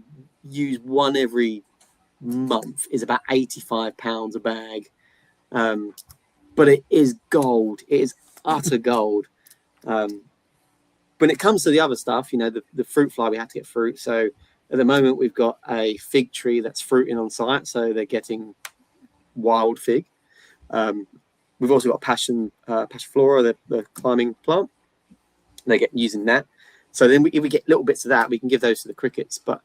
use one every month, is about £85 a bag. But it is gold. It is utter gold. When it comes to the other stuff, the fruit fly, we have to get fruit. So at the moment, we've got a fig tree that's fruiting on site. So they're getting wild fig. We've also got passion flora, the climbing plant. They get using that. So then if we get little bits of that, we can give those to the crickets. But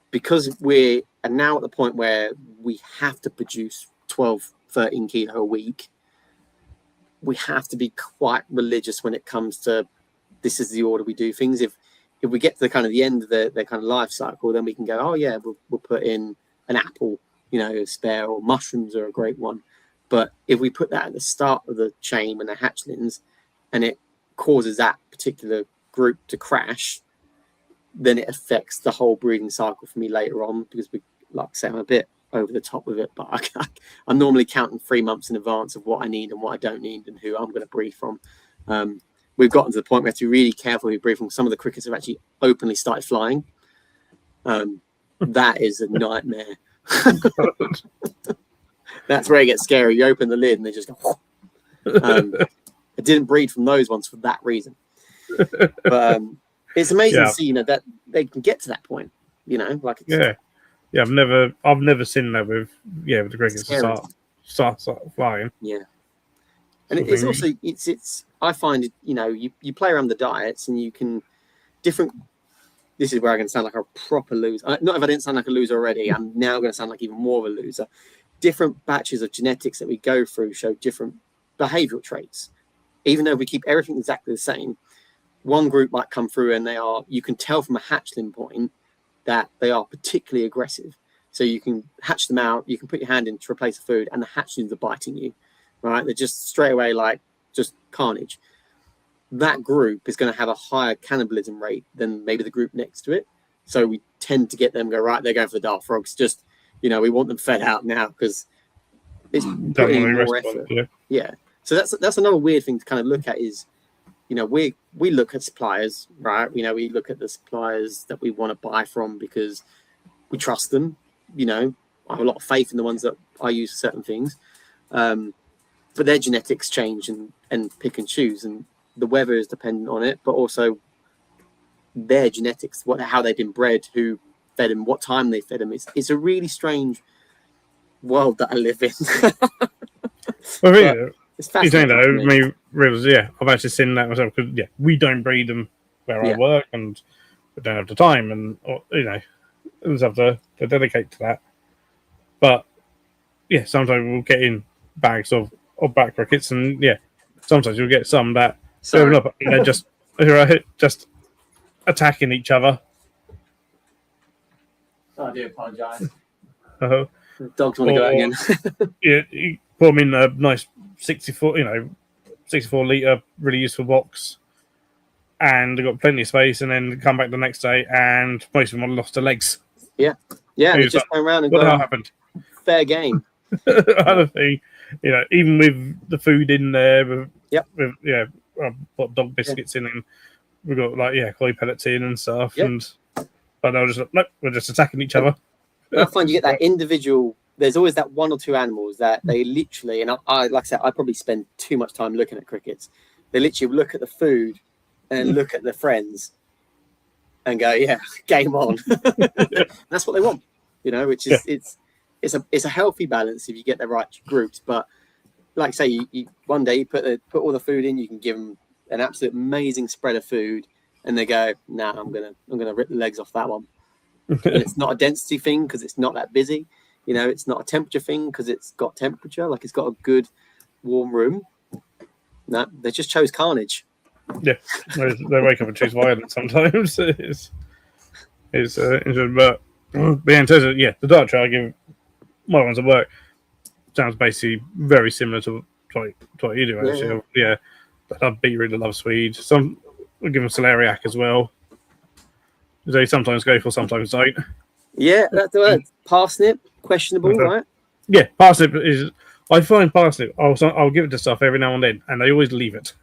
because we are now at the point where we have to produce 12, 13 kilo a week, we have to be quite religious when it comes to this is the order we do things. If we get to the kind of the end of their kind of life cycle, then we can go, oh yeah, we'll put in an apple, spare, or mushrooms are a great one. But if we put that at the start of the chain when they're hatchlings, and it causes that particular group to crash, then it affects the whole breeding cycle for me later on, because like I say, I'm a bit over the top with it, but I'm normally counting 3 months in advance of what I need and what I don't need and who I'm going to breed from. We've gotten to the point where we have to be really careful who we breed from. Some of the crickets have actually openly started flying. That is a nightmare. That's where it gets scary. You open the lid and they just go. I didn't breed from those ones for that reason. But it's amazing to see, that they can get to that point. Like it's, yeah. I've never seen that with the crickets start flying. Yeah, and it's also it's. I find it. You play around the diets and you can different. This is where I'm going to sound like a proper loser. Not if I didn't sound like a loser already. I'm now going to sound like even more of a loser. Different batches of genetics that we go through show different behavioural traits. Even though we keep everything exactly the same, one group might come through and you can tell from a hatchling point that they are particularly aggressive. So you can hatch them out, you can put your hand in to replace the food, and the hatchlings are biting you, right? They're just straight away just carnage. That group is going to have a higher cannibalism rate than maybe the group next to it. So we tend to get them go, right, they're going for the dart frogs. Just, we want them fed out now because it's putting in more effort. Yeah. So that's another weird thing to kind of look at is, we look at suppliers, right? We look at the suppliers that we want to buy from because we trust them. I have a lot of faith in the ones that I use for certain things. But their genetics change and pick and choose, and the weather is dependent on it, but also their genetics, how they've been bred, who fed them, what time they fed them. It's a really strange world that I live in. Well, it's fascinating. I've actually seen that myself because we don't breed them where I work, and we don't have the time, and we just have to dedicate to that. But sometimes we'll get in bags of back crickets, and sometimes you'll get some that just attacking each other. I do apologise. Uh-huh. Dogs want to go out again. You put them in a nice 64 litre, really useful box, and they've got plenty of space, and then come back the next day, and most of them have lost their legs. Yeah, they just went around and what the hell happened? Fair game. Other thing, even with the food in there, put dog biscuits in, and we've got koi pellets in and stuff, but they'll just nope, we're just attacking each other. I find you get that individual. There's always that one or two animals that they literally, and I like I said, I probably spend too much time looking at crickets. They literally look at the food and look at their friends and go, game on. That's what they want, which is it's a healthy balance if you get the right groups. But like I say, you one day you put all the food in, you can give them an absolute amazing spread of food, and they go, nah, I'm gonna rip the legs off that one. And it's not a density thing because it's not that busy. It's not a temperature thing because it's got temperature, like it's got a good warm room. No, they just chose carnage. Yeah, they wake up and choose violence sometimes. It's interesting, but in terms of the diet tray I give my ones at work sounds basically very similar to what you do actually. But I beetroot, I love Swede. Some we give them celeriac as well. They sometimes go for, sometimes don't. Yeah, that's the word. Parsnip, questionable, right? Yeah, parsnip is. I find parsnip. I'll give it to stuff every now and then, and they always leave it.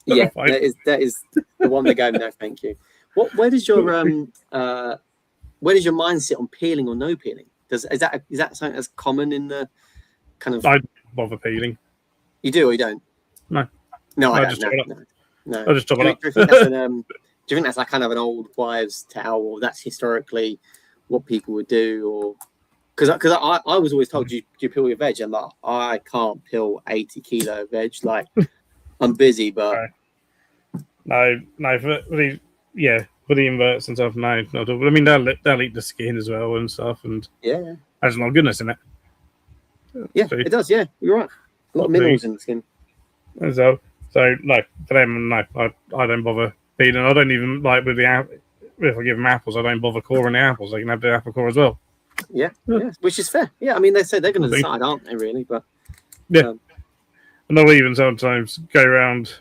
Yeah, that is the one they go. No, thank you. Where does your mind sit on peeling or no peeling? Is that something that's common in the kind of? I don't bother peeling. You do or you don't? No, I don't. No. I just chop it up. Do you think that's like kind of an old wives' tale, or that's historically what people would do, or because I was always told, do you peel your veg? I'm like, I can't peel 80 kilo of veg. Like, I'm busy, but no. for the inverts and stuff, no, not at all. But I mean, they'll eat the skin as well and stuff, and Yeah, has a lot of goodness in it. yeah, So, it does. Yeah, you're right. A lot of minerals in the skin. so no, for them, no, I don't bother feeding. I don't even like with the if I give them apples, I don't bother coring the apples. They can have the apple core as well. Yeah, which is fair. Yeah, I mean, they say they're going to Okay. decide, aren't they? Really, but Yeah, and I'll even sometimes go around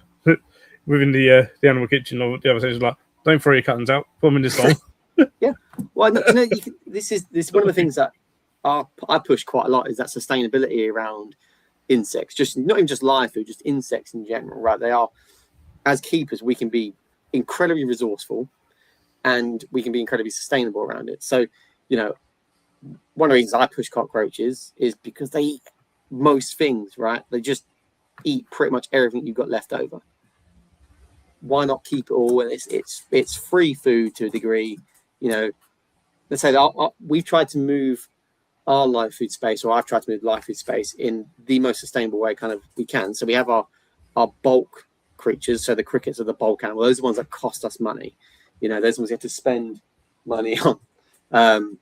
within the animal kitchen or the other side, like, don't throw your cuttings out, put them in this bowl. yeah. Well, you know, this is one of the things that I push quite a lot is that sustainability around insects, just not even just live food, just insects in general. Right? They are, as keepers, we can be incredibly resourceful, and we can be incredibly sustainable around it. So, you know, one of the reasons I push cockroaches is because they eat most things. Right? They just eat pretty much everything you've got left over. Why not keep it all? And it's free food to a degree. You know, let's say that we've tried to move our live food space, or I've tried to move live food space in the most sustainable way kind of we can. So we have our bulk creatures. So the crickets are the bulk animal. Those are the ones that cost us money. You know, those ones we have to spend money on. And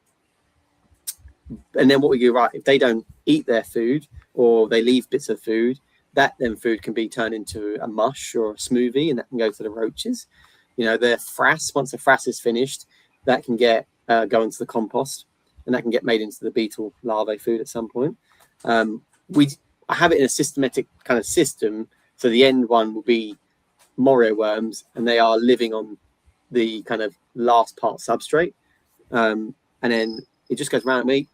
then what we do, right, if they don't eat their food or they leave bits of food, that then food can be turned into a mush or a smoothie, and that can go to the roaches. You know, their frass, once the frass is finished, that can get go into the compost, and that can get made into the beetle larvae food at some point. I have it in a systematic kind of system. So the end one will be morio worms, and they are living on the kind of last part substrate. And then it just goes around me.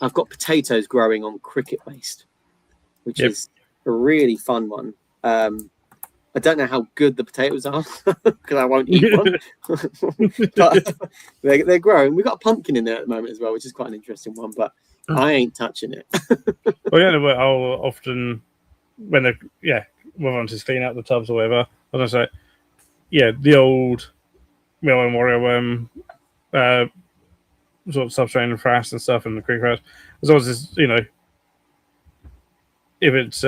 I've got potatoes growing on cricket waste, which is a really fun one. I don't know how good the potatoes are because I won't eat one, but they're growing. We've got a pumpkin in there at the moment as well, which is quite an interesting one, but I ain't touching it. Well, yeah, I'll often, whether I'm just clean out the tubs or whatever, I'm going to say, yeah, the old Mill and Warrior worm sort of substrate and frass and stuff and the creek frass, as long as it's, you know, if it's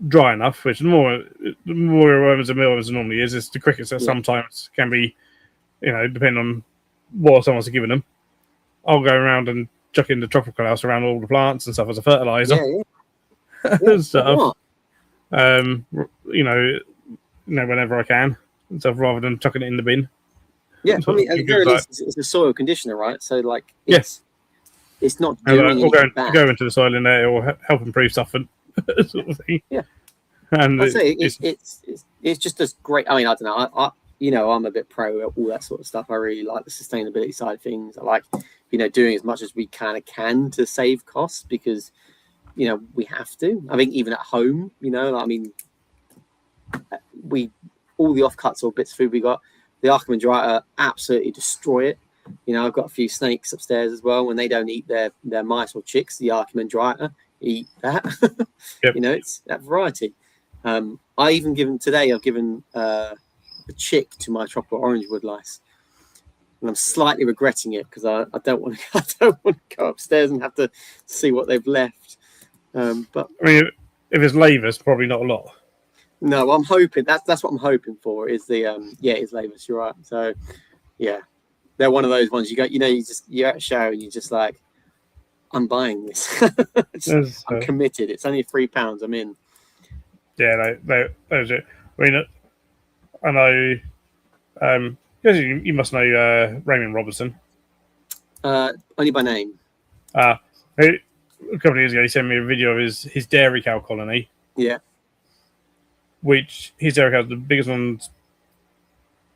dry enough, which the more worms and mealworms normally is, it's the crickets that sometimes can be, you know, depending on what someone's giving them. I'll go around and chuck in the tropical house around all the plants and stuff as a fertilizer. And stuff. You know, whenever I can and stuff, rather than chucking it in the bin. Yeah, I mean, at the very least, it's a soil conditioner, right? So, like, it's not doing anything bad. Go into the soil in there or help improve stuff and sort of thing. Yeah, and I'd say it's just as great. I mean, I don't know. I'm a bit pro all that sort of stuff. I really like the sustainability side of things. I like, doing as much as we can to save costs because, we have to. I think even at home, I mean, all the offcuts or bits of food we got, the Archimandrita absolutely destroy it. I've got a few snakes upstairs as well. When they don't eat their mice or chicks, the Archimandrita eat that. It's that variety. I've given a chick to my tropical orange wood lice, and I'm slightly regretting it because I don't want to go upstairs and have to see what they've left. But I mean, if it's lavers, probably not a lot. No, I'm hoping that's what I'm hoping for is it's lavers. You're right. So yeah, they're one of those ones you go. You're at a show and you're just like, I'm buying this. I'm committed. It's only £3. I'm in. Yeah, those it. I mean, I know. You must know Raymond Robertson. Only by name. A couple of years ago, he sent me a video of his dairy cow colony. Yeah. Which his dairy cows, the biggest ones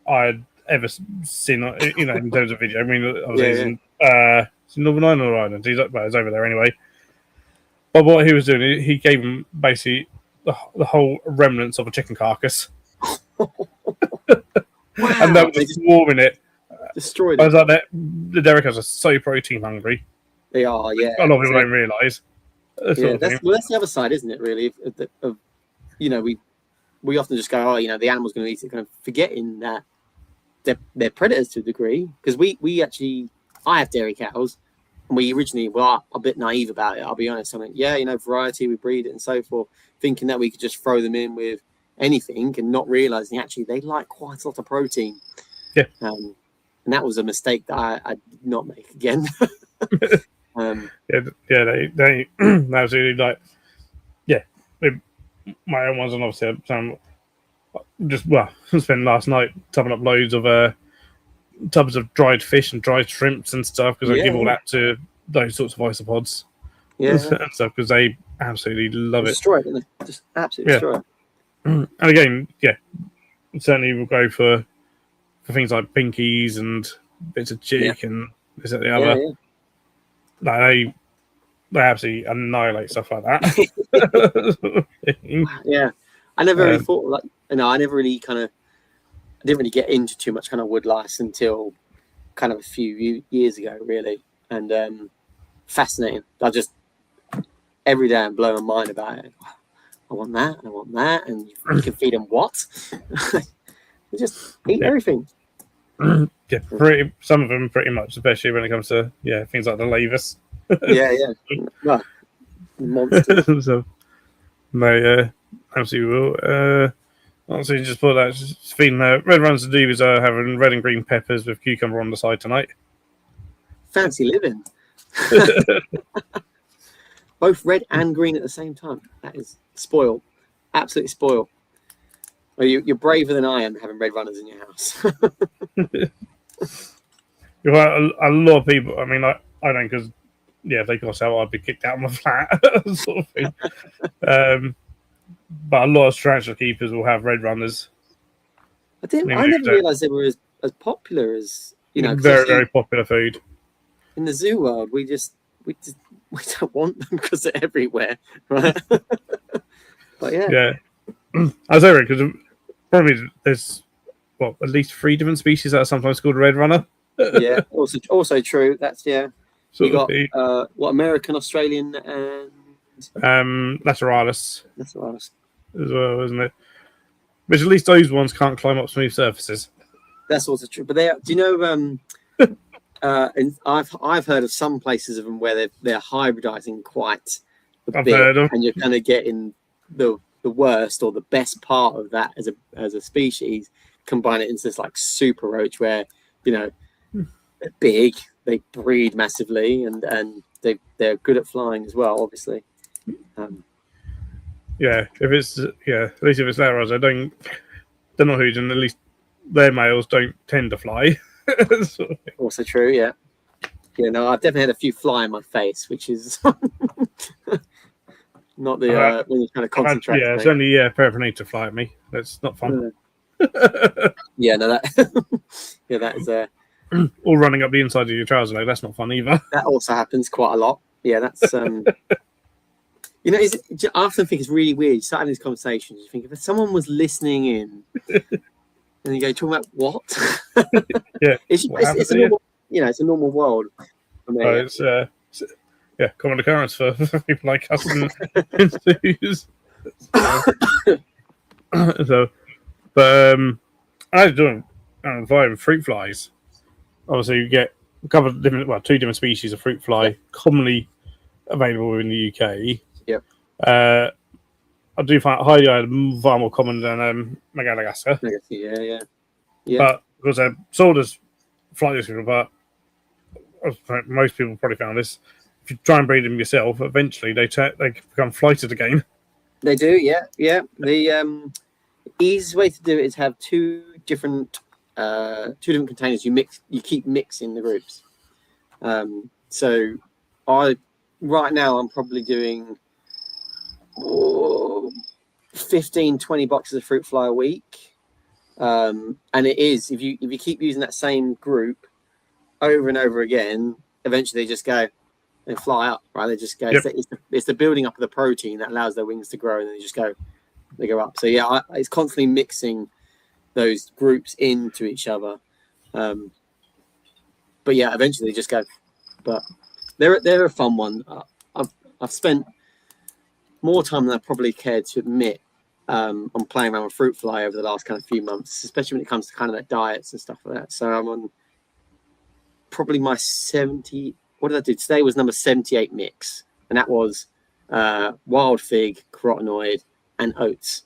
I'd ever seen, in terms of video. I mean, obviously he's in Northern Ireland. He's over there anyway. But what he was doing, he gave him basically the whole remnants of a chicken carcass. Wow. And they were just warming it. Destroyed it. I was like, the dairy cows are so protein hungry. They are, yeah. A lot of people don't realise. Yeah, that's the other side, isn't it, really? We often just go, the animal's going to eat it, kind of forgetting that they're predators to a degree. Because I have dairy cows, and we originally were a bit naive about it, I'll be honest. I mean, variety, we breed it and so forth, thinking that we could just throw them in with, anything and not realizing actually they like quite a lot of protein. Yeah. And that was a mistake that I did not make again. They absolutely like, my own ones, and obviously some just spent last night topping up loads of tubs of dried fish and dried shrimps and stuff because I give all that to those sorts of isopods and stuff because they absolutely love it. Destroy it, don't they? Just absolutely destroy it. And again, certainly we'll go for things like pinkies and bits of chicken, this and the other. Like they absolutely annihilate stuff like that. I never really thought I never really I didn't really get into too much kind of wood lice until kind of a few years ago, really. And fascinating. I just every day I'm blowing my mind about it. I want that, and I want that, and you can feed them what? They just eat everything. Some of them pretty much, especially when it comes to things like the lavus. Well, monsters. So they absolutely will. Obviously, just put that. Just feeding red runs to do is having red and green peppers with cucumber on the side tonight. Fancy living. Both red and green at the same time. That is spoiled. Absolutely spoiled. Well, you're braver than I am having red runners in your house. A lot of people. I mean, I don't because if they cost out, I'd be kicked out of my flat, sort of thing. But a lot of tarantula keepers will have red runners. I never realised they were as popular as Very, very popular food in the zoo world. We don't want them because they're everywhere, right? But I was over because probably there's at least 3 different species that are sometimes called red runner. Also true. That's you got American, Australian, and Lateralis. Lateralis as well, isn't it? Which at least those ones can't climb up smooth surfaces. That's also true. But do you know? And I've heard of some places of them where they're hybridizing quite a bit, and you're kind of getting the worst or the best part of that as a species. Combine it into this like super roach where they're big, they breed massively, and they're good at flying as well, obviously. If it's at least if it's Lateralis, they're not huge, and at least their males don't tend to fly. Also true, no, I've definitely had a few fly in my face, which is not the when you kind of concentrate. It's only a pair of need to fly at me. That's not fun. That is all running up the inside of your trouser leg. That's not fun either. That also happens quite a lot. That's I often think it's really weird. You start having these conversations, you think if someone was listening in. And you go, talking about what? It's a normal, it's a normal world for me. It's common occurrence for people like us in zoos. But I was doing flying fruit flies. Obviously, you get a couple of different, 2 different species of fruit fly commonly available in the UK. I do find Hydia far more common than Madagascar. But because they're sold as flight distributor, but most people probably found this. If you try and breed them yourself, eventually they become flighted again. They do, The easiest way to do it is have 2 different containers. You keep mixing the groups. So right now I'm probably doing 15-20 boxes of fruit fly a week, and it is if you keep using that same group over and over again, eventually they just go and fly up, right? They just go. It's the building up of the protein that allows their wings to grow, and then they go up. So it's constantly mixing those groups into each other, but eventually they just go. But they're a fun one. I've spent more time than I probably cared to admit on playing around with fruit fly over the last kind of few months, especially when it comes to kind of like diets and stuff like that. So I'm on probably my 70. What did I do? Today was number 78 mix, and that was wild fig, carotenoid, and oats.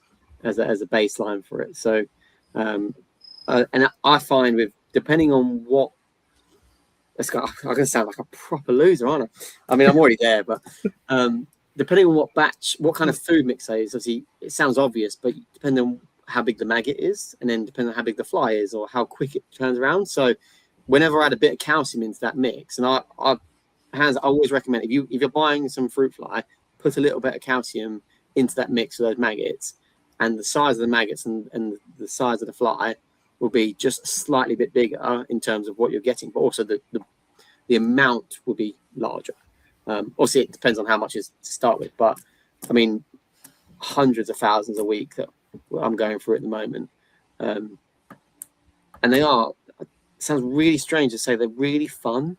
as a baseline for it. So, and I find with depending on what. I'm going to sound like a proper loser, aren't I? I mean, I'm already there, but depending on what kind of food mix I use, obviously it sounds obvious, but depending on how big the maggot is, and then depending on how big the fly is or how quick it turns around. So, whenever I add a bit of calcium into that mix, and I always recommend if you're buying some fruit fly, put a little bit of calcium into that mix of those maggots, and the size of the maggots and the size of the fly will be just slightly bit bigger in terms of what you're getting, but also the amount will be larger. Obviously, it depends on how much is to start with, but I mean, hundreds of thousands a week that I'm going through at the moment, and they are. It sounds really strange to say they're really fun,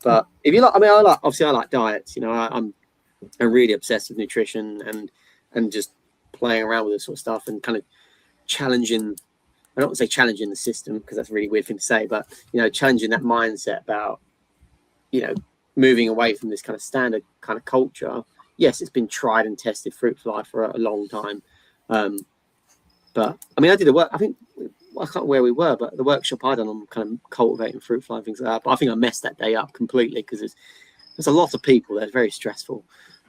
but if you like, I mean, I like diets. You know, I'm really obsessed with nutrition and just playing around with this sort of stuff and kind of challenging. I don't want to say challenging the system because that's a really weird thing to say, but you know, challenging that mindset about, you know, moving away from this kind of standard kind of culture. Yes, it's been tried and tested fruit fly for a long time, but I mean, I did a work. I think I can't remember where we were, but the workshop I done on kind of cultivating fruit fly and things like that. But I think I messed that day up completely because there's a lot of people. That's very stressful.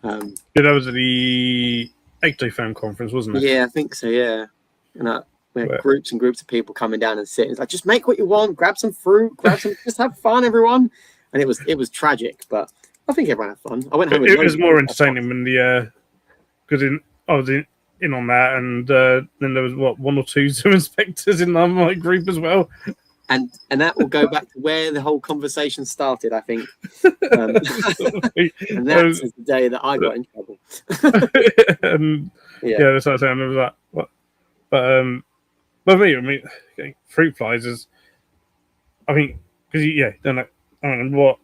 Yeah, that was the Ectofam conference, wasn't it? Yeah, I think so. Yeah, and we had groups and groups of people coming down and sitting. It's like, just make what you want, grab some fruit, just have fun, everyone. And it was tragic, but I think everyone had fun. I went home. It was more entertaining when because I was in on that, and then there was one or two Zoo inspectors in my group as well. And that will go back to where the whole conversation started, I think. And that's the day that I got in trouble. Yeah, that's what I was saying. I was like, what? But me, I mean, fruit flies is, I think, because I mean, what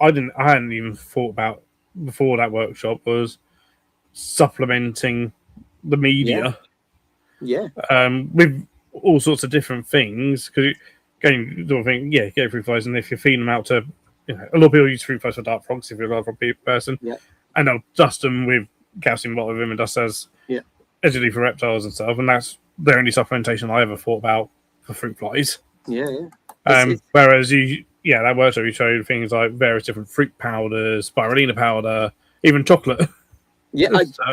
I hadn't even thought about before that workshop was supplementing the media. Yeah. With all sorts of different things, because again, don't think, get fruit flies, and if you're feeding them out to, a lot of people use fruit flies for dart frogs if you're a dart frog person, and they'll dust them with calcium vitamin dust as you do for reptiles and stuff, and that's the only supplementation I ever thought about for fruit flies. Whereas that workshop you showed things like various different fruit powders, spirulina powder, even chocolate. Yeah,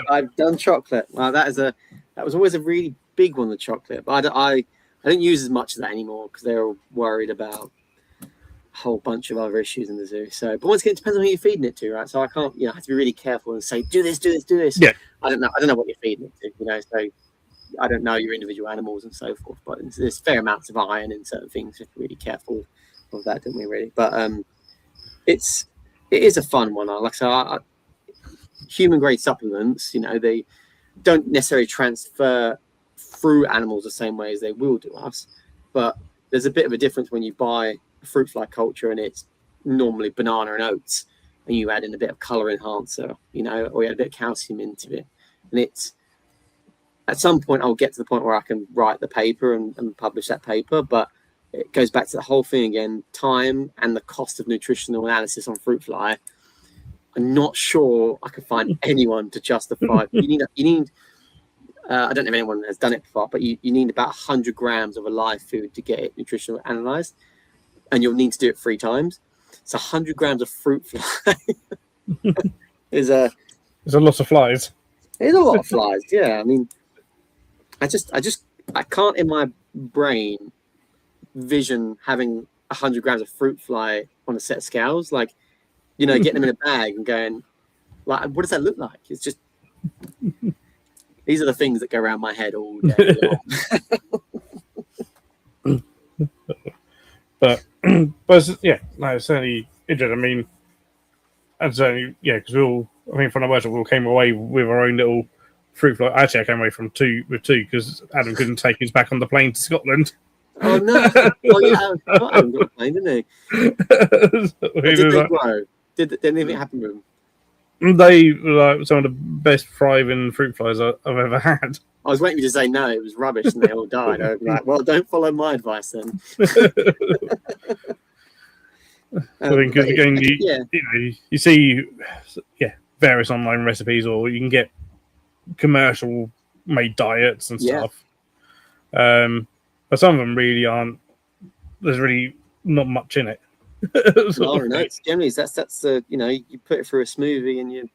I've done chocolate. Well, that was always a really big one, the chocolate. But I don't use as much of that anymore because they're all worried about a whole bunch of other issues in the zoo. So, but once again, it depends on who you're feeding it to, right? So I can't, I have to be really careful and say, do this. Yeah. I don't know what you're feeding it to, so I don't know your individual animals and so forth. But there's fair amounts of iron in certain things. You have to be really careful of that, don't we? Really, but it is a fun one. Like I say, human grade supplements, they don't necessarily transfer through animals the same way as they will do us, but there's a bit of a difference when you buy a fruit fly culture and it's normally banana and oats, and you add in a bit of color enhancer, or you add a bit of calcium into it, and it's at some point I'll get to the point where I can write the paper and publish that paper, but it goes back to the whole thing again, time and the cost of nutritional analysis on fruit fly. I'm not sure I could find anyone to justify. You need. I don't know if anyone has done it before, but you need about 100 grams of a live food to get it nutritionally analyzed, and you'll need to do it 3 times. So 100 grams of fruit fly is a lot of flies. It's a lot of flies. Yeah, I mean, I can't in my brain vision having 100 grams of fruit fly on a set of scales, like. Getting them in a bag and going, like, what does that look like? It's just, these are the things that go around my head all day long. but it's certainly interesting. I mean, and certainly, because from the workshop, we all came away with our own little fruit fly. Actually, I came away with two because Adam couldn't take his back on the plane to Scotland. Oh no! Adam got a plane, didn't he? Did they grow? Did anything happen with them? They were like some of the best thriving fruit flies I've ever had. I was waiting for you to say no, it was rubbish, and they all died. I was like, well, don't follow my advice then. I think because again, you see, various online recipes, or you can get commercial made diets and Yeah. stuff. But some of them really aren't. There's really not much in it. No, it's generally that's you put it through a smoothie and you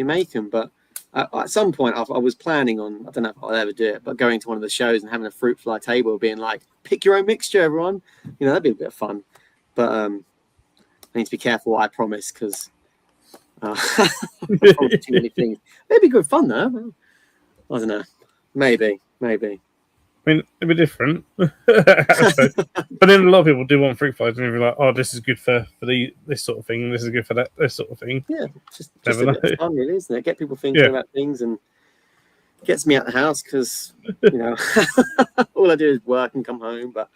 make them. But at some point, I was planning on, I don't know if I'll ever do it, but going to one of the shows and having a fruit fly table, being like, pick your own mixture, everyone. That'd be a bit of fun. But I need to be careful what I promise, because I promise too many things. It'd be good fun though. I don't know. Maybe. I mean, it'd be different. But then a lot of people do want fruit flies, and you're like, oh, this is good for this sort of thing, this is good for this sort of thing. Yeah, just a bit of fun, really, isn't it? Get people thinking about things, and gets me out of the house, because all I do is work and come home. But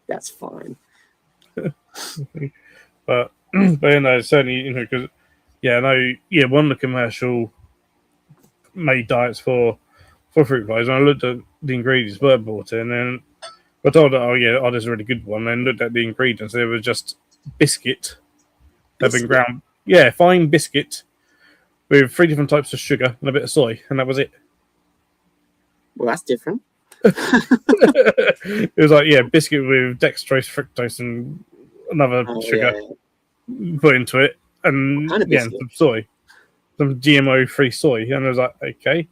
that's fine. but certainly, because one of the commercial made diets for fruit flies, and I looked at the ingredients were bought in, and I told her, this is a really good one, and looked at the ingredients. There was just biscuit that had been ground, fine biscuit with 3 different types of sugar and a bit of soy, and that was it. Well, that's different. It was like, biscuit with dextrose, fructose, and another sugar put into it, and some soy, some GMO-free soy, and I was like, okay.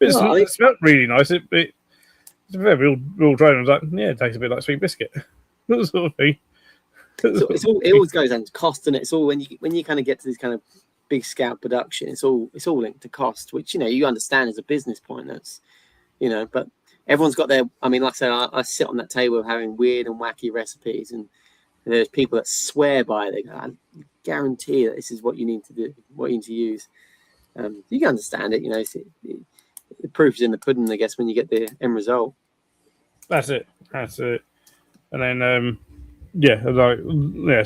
It smelled really nice. We all tried, and I was like, it tastes a bit like sweet biscuit. That sort of thing. It always goes down to cost, and it's all when you kind of get to this kind of big scale production, it's all linked to cost, which you understand as a business point. That's but everyone's got their. I mean, like I said, I sit on that table having weird and wacky recipes, and there's people that swear by it. They go, I guarantee that this is what you need to do, what you need to use. You can understand it, the proof is in the pudding, I guess, when you get the end result. That's it. And then,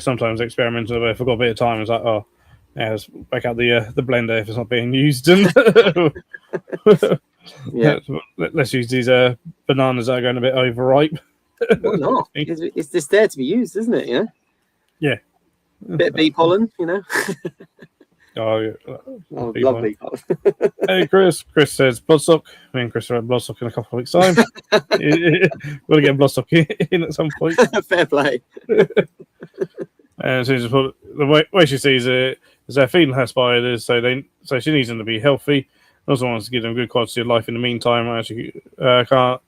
sometimes experimental. If I've got a bit of time, it's like, let's back out the blender if it's not being used, and let's use these bananas that are going a bit overripe. Why not? It's just there to be used, isn't it? Yeah. Bit of bee pollen, Oh, yeah. Lovely. Hey, Chris says Bloodstock. Me and Chris are at Bloodstock in a couple of weeks' time. We'll get Bloodstock in at some point. Fair play. And so the way she sees it is they're feeding her spiders, so she needs them to be healthy. Also wants to give them good quality of life in the meantime. I actually can't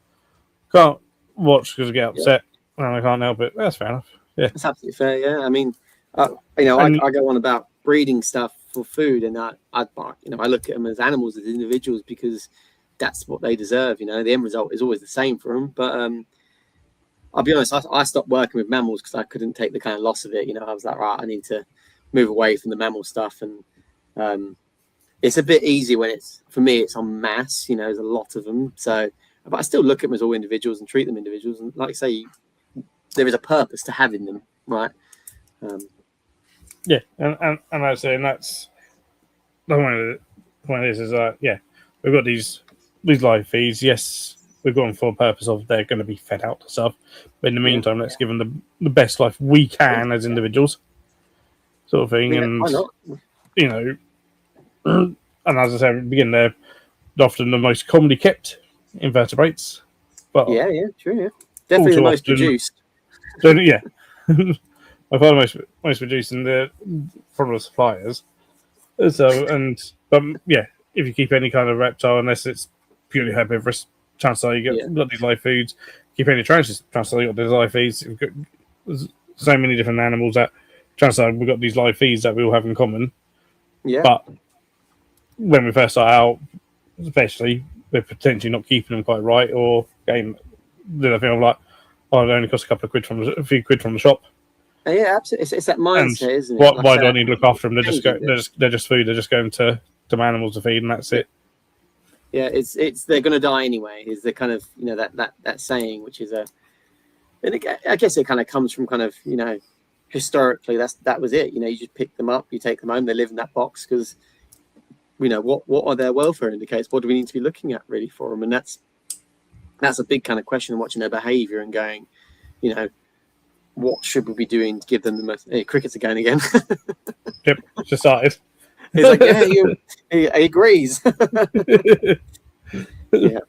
watch because I get upset and I can't help it. That's fair enough. Yeah, that's absolutely fair. Yeah, I mean, I go on about breeding stuff for food, and I look at them as animals, as individuals, because that's what they deserve. The end result is always the same for them. But I'll be honest, I stopped working with mammals because I couldn't take the kind of loss of it. I was like, right, I need to move away from the mammal stuff, and it's a bit easy when it's en masse. There's a lot of them, so but I still look at them as all individuals and treat them individuals. And like I say, there is a purpose to having them, right? Yeah, and I say, and that's the point is we've got these live feeds. Yes, we've got them for a purpose of they're going to be fed out to stuff, but in the meantime, let's give them the best life we can as individuals, sort of thing. And why not? And as I said at the beginning, they're often the most commonly kept invertebrates. But true, definitely the most produced. Yeah. I find most producing from the suppliers. So, but if you keep any kind of reptile, unless it's purely herbivorous, chances are you got these live foods. Keep any chances are you got these live feeds. There's so many different animals that chances are we've got these live feeds that we all have in common. Yeah. But when we first start out, especially, we're potentially not keeping them quite right, or getting the thing of like, it only costs a few quid from the shop. Yeah, absolutely. It's that mindset, isn't it? Why do I need to look after them? They're just food. They're just going to animals to feed, and that's it. Yeah, it's they're going to die anyway. Is the kind of that saying, which is I guess it kind of comes from kind of historically that was it. You just pick them up, you take them home, they live in that box because what are their welfare indicators? What do we need to be looking at really for them? And that's a big kind of question, watching their behaviour and going, what should we be doing to give them the most... Hey, crickets are going again. Yep, just started. He's like, yeah, he agrees. Yeah.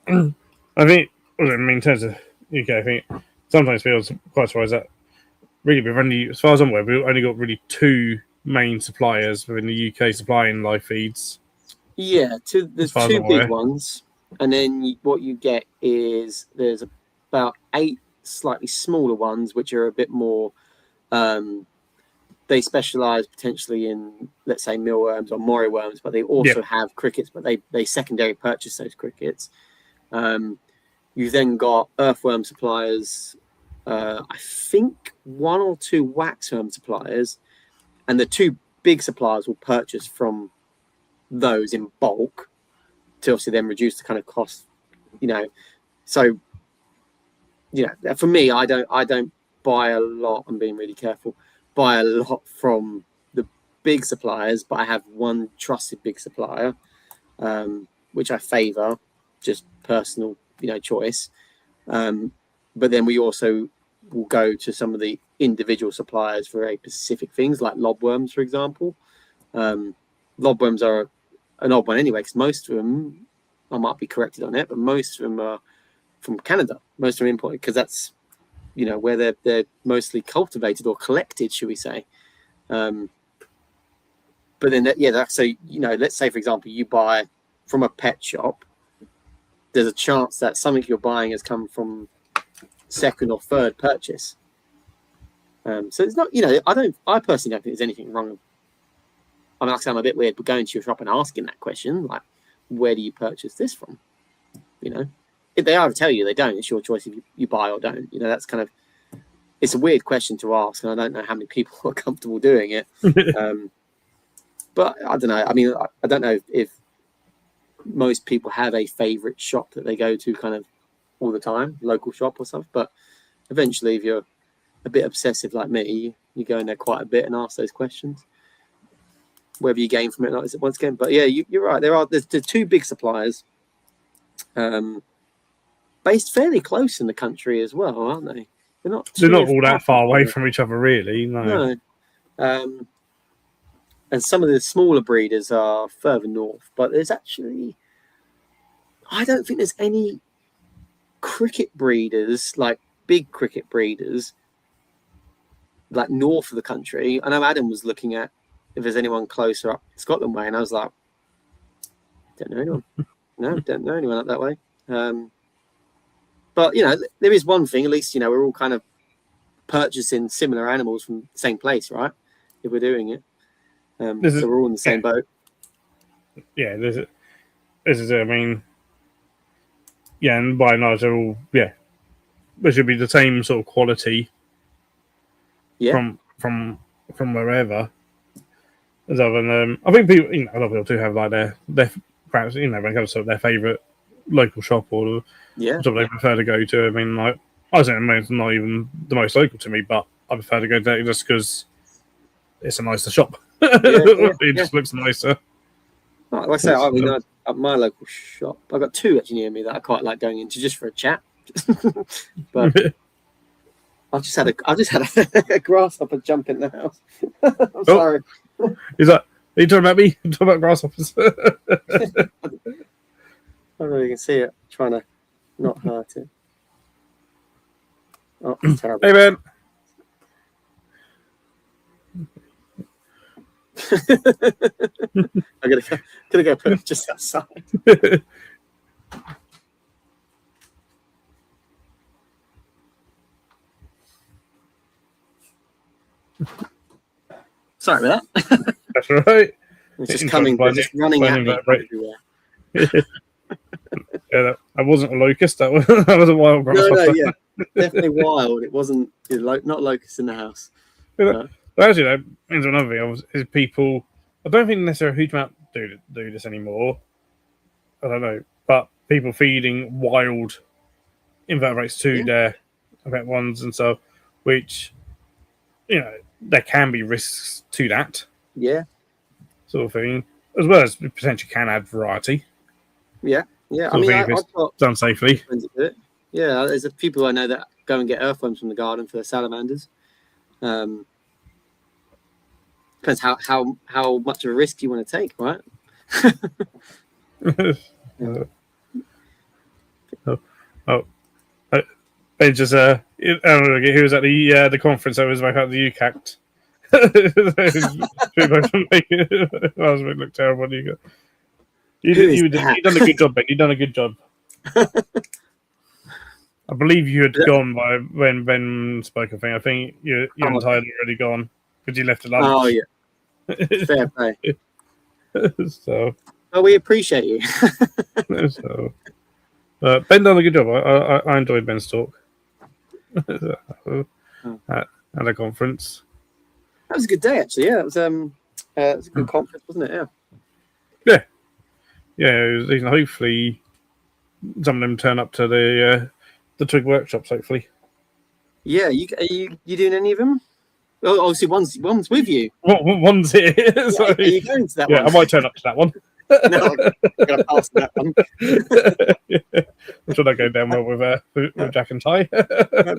I think, in terms of UK, I think sometimes feels quite surprised that really we've only, as far as I'm aware, we've only got really two main suppliers within the UK supplying live feeds. Yeah, there's two big ones, and then what you get is there's about 8 slightly smaller ones, which are a bit more. They specialise potentially in, let's say, mealworms or moray worms, but they also have crickets, but they secondary purchase those crickets. You've then got earthworm suppliers, I think 1 or 2 waxworm suppliers, and the 2 big suppliers will purchase from those in bulk to obviously then reduce the kind of cost, So, for me, I don't buy a lot. I'm being really careful. Buy a lot from the big suppliers, but I have one trusted big supplier, which I favour, just personal, choice. But then we also will go to some of the individual suppliers for very specific things, like lobworms, for example. Lobworms are an odd one anyway, because most of them, I might be corrected on it, but most of them are from Canada. Most of them imported, because that's where they're mostly cultivated or collected, should we say. But then let's say, for example, you buy from a pet shop, there's a chance that something you're buying has come from second or third purchase. So it's not, I personally don't think there's anything wrong. I mean, like I say, I'm a bit weird, but going to your shop and asking that question, like, where do you purchase this from? If they either tell you, they don't. It's your choice if you buy or don't. That's kind of, it's a weird question to ask, and I don't know how many people are comfortable doing it. But I don't know. I mean, I don't know if most people have a favourite shop that they go to kind of all the time, local shop or something. But eventually, if you're a bit obsessive like me, you go in there quite a bit and ask those questions. Whether you gain from it or not is it once again. But yeah, you're right. There's 2 big suppliers, based fairly close in the country as well, aren't they? They're not all that far away from each other, really. No. And some of the smaller breeders are further north, but there's actually, I don't think there's any cricket breeders, like big cricket breeders, like north of the country. I know Adam was looking at if there's anyone closer up Scotland way, and I was like, don't know anyone. No, don't know anyone up that way. But there is one thing. At least we're all kind of purchasing similar animals from the same place, right? If we're doing it, so we're all in the same boat. Yeah, this is it. I mean, and by and large, they're all there should be the same sort of quality. Yeah. From wherever. As other than I think people, a lot of people do have like their perhaps when it comes to their favourite local shop or shop they prefer to go to. I mean, like I say, it's not even the most local to me, but I prefer to go there just because it's a nicer shop. It just looks nicer. Like I say, I mean, at my local shop, I've got 2 actually near me that I quite like going into just for a chat. But I just had a grasshopper jump in the house. I'm sorry. Is that? Are you talking about me? I'm talking about grasshoppers. I don't know if you can see it. I'm trying to not hurt it. Oh, it's terrible. Hey, man. I'm gonna go put it just outside. Sorry about that. That's all right. It's just coming, just running at me everywhere. That wasn't a locust. That was a wild grasshopper. No, definitely wild. It wasn't not locust in the house. Actually, that means another thing is people. I don't think necessarily a huge amount do this anymore. I don't know, but people feeding wild invertebrates to their pet ones and stuff, which there can be risks to that. Yeah. Sort of thing, as well as potentially can add variety. Yeah. I mean, I've got done safely. Yeah, there's a few people I know that go and get earthworms from the garden for their salamanders. Depends depends how much of a risk you want to take, right? Yeah. It just he was at the conference. I was back at the UCACT. I was looked terrible. You Who is done a good job, Ben. You done a good job. I believe you had gone by when Ben spoke. I think you and Tyler had already gone because you left at lunch. Oh yeah, fair play. So, well, we appreciate you. So, Ben done a good job. I enjoyed Ben's talk at a conference. That was a good day, actually. Yeah, it was a good conference, wasn't it? Yeah. Hopefully, some of them turn up to the Twig workshops. Hopefully. Yeah, are you doing any of them? Well, obviously one's with you. One's here. So, are you going to that one? Yeah, I might turn up to that one. No, I'm going to pass that one. I'm sure that go down well with Jack and Ty. That'd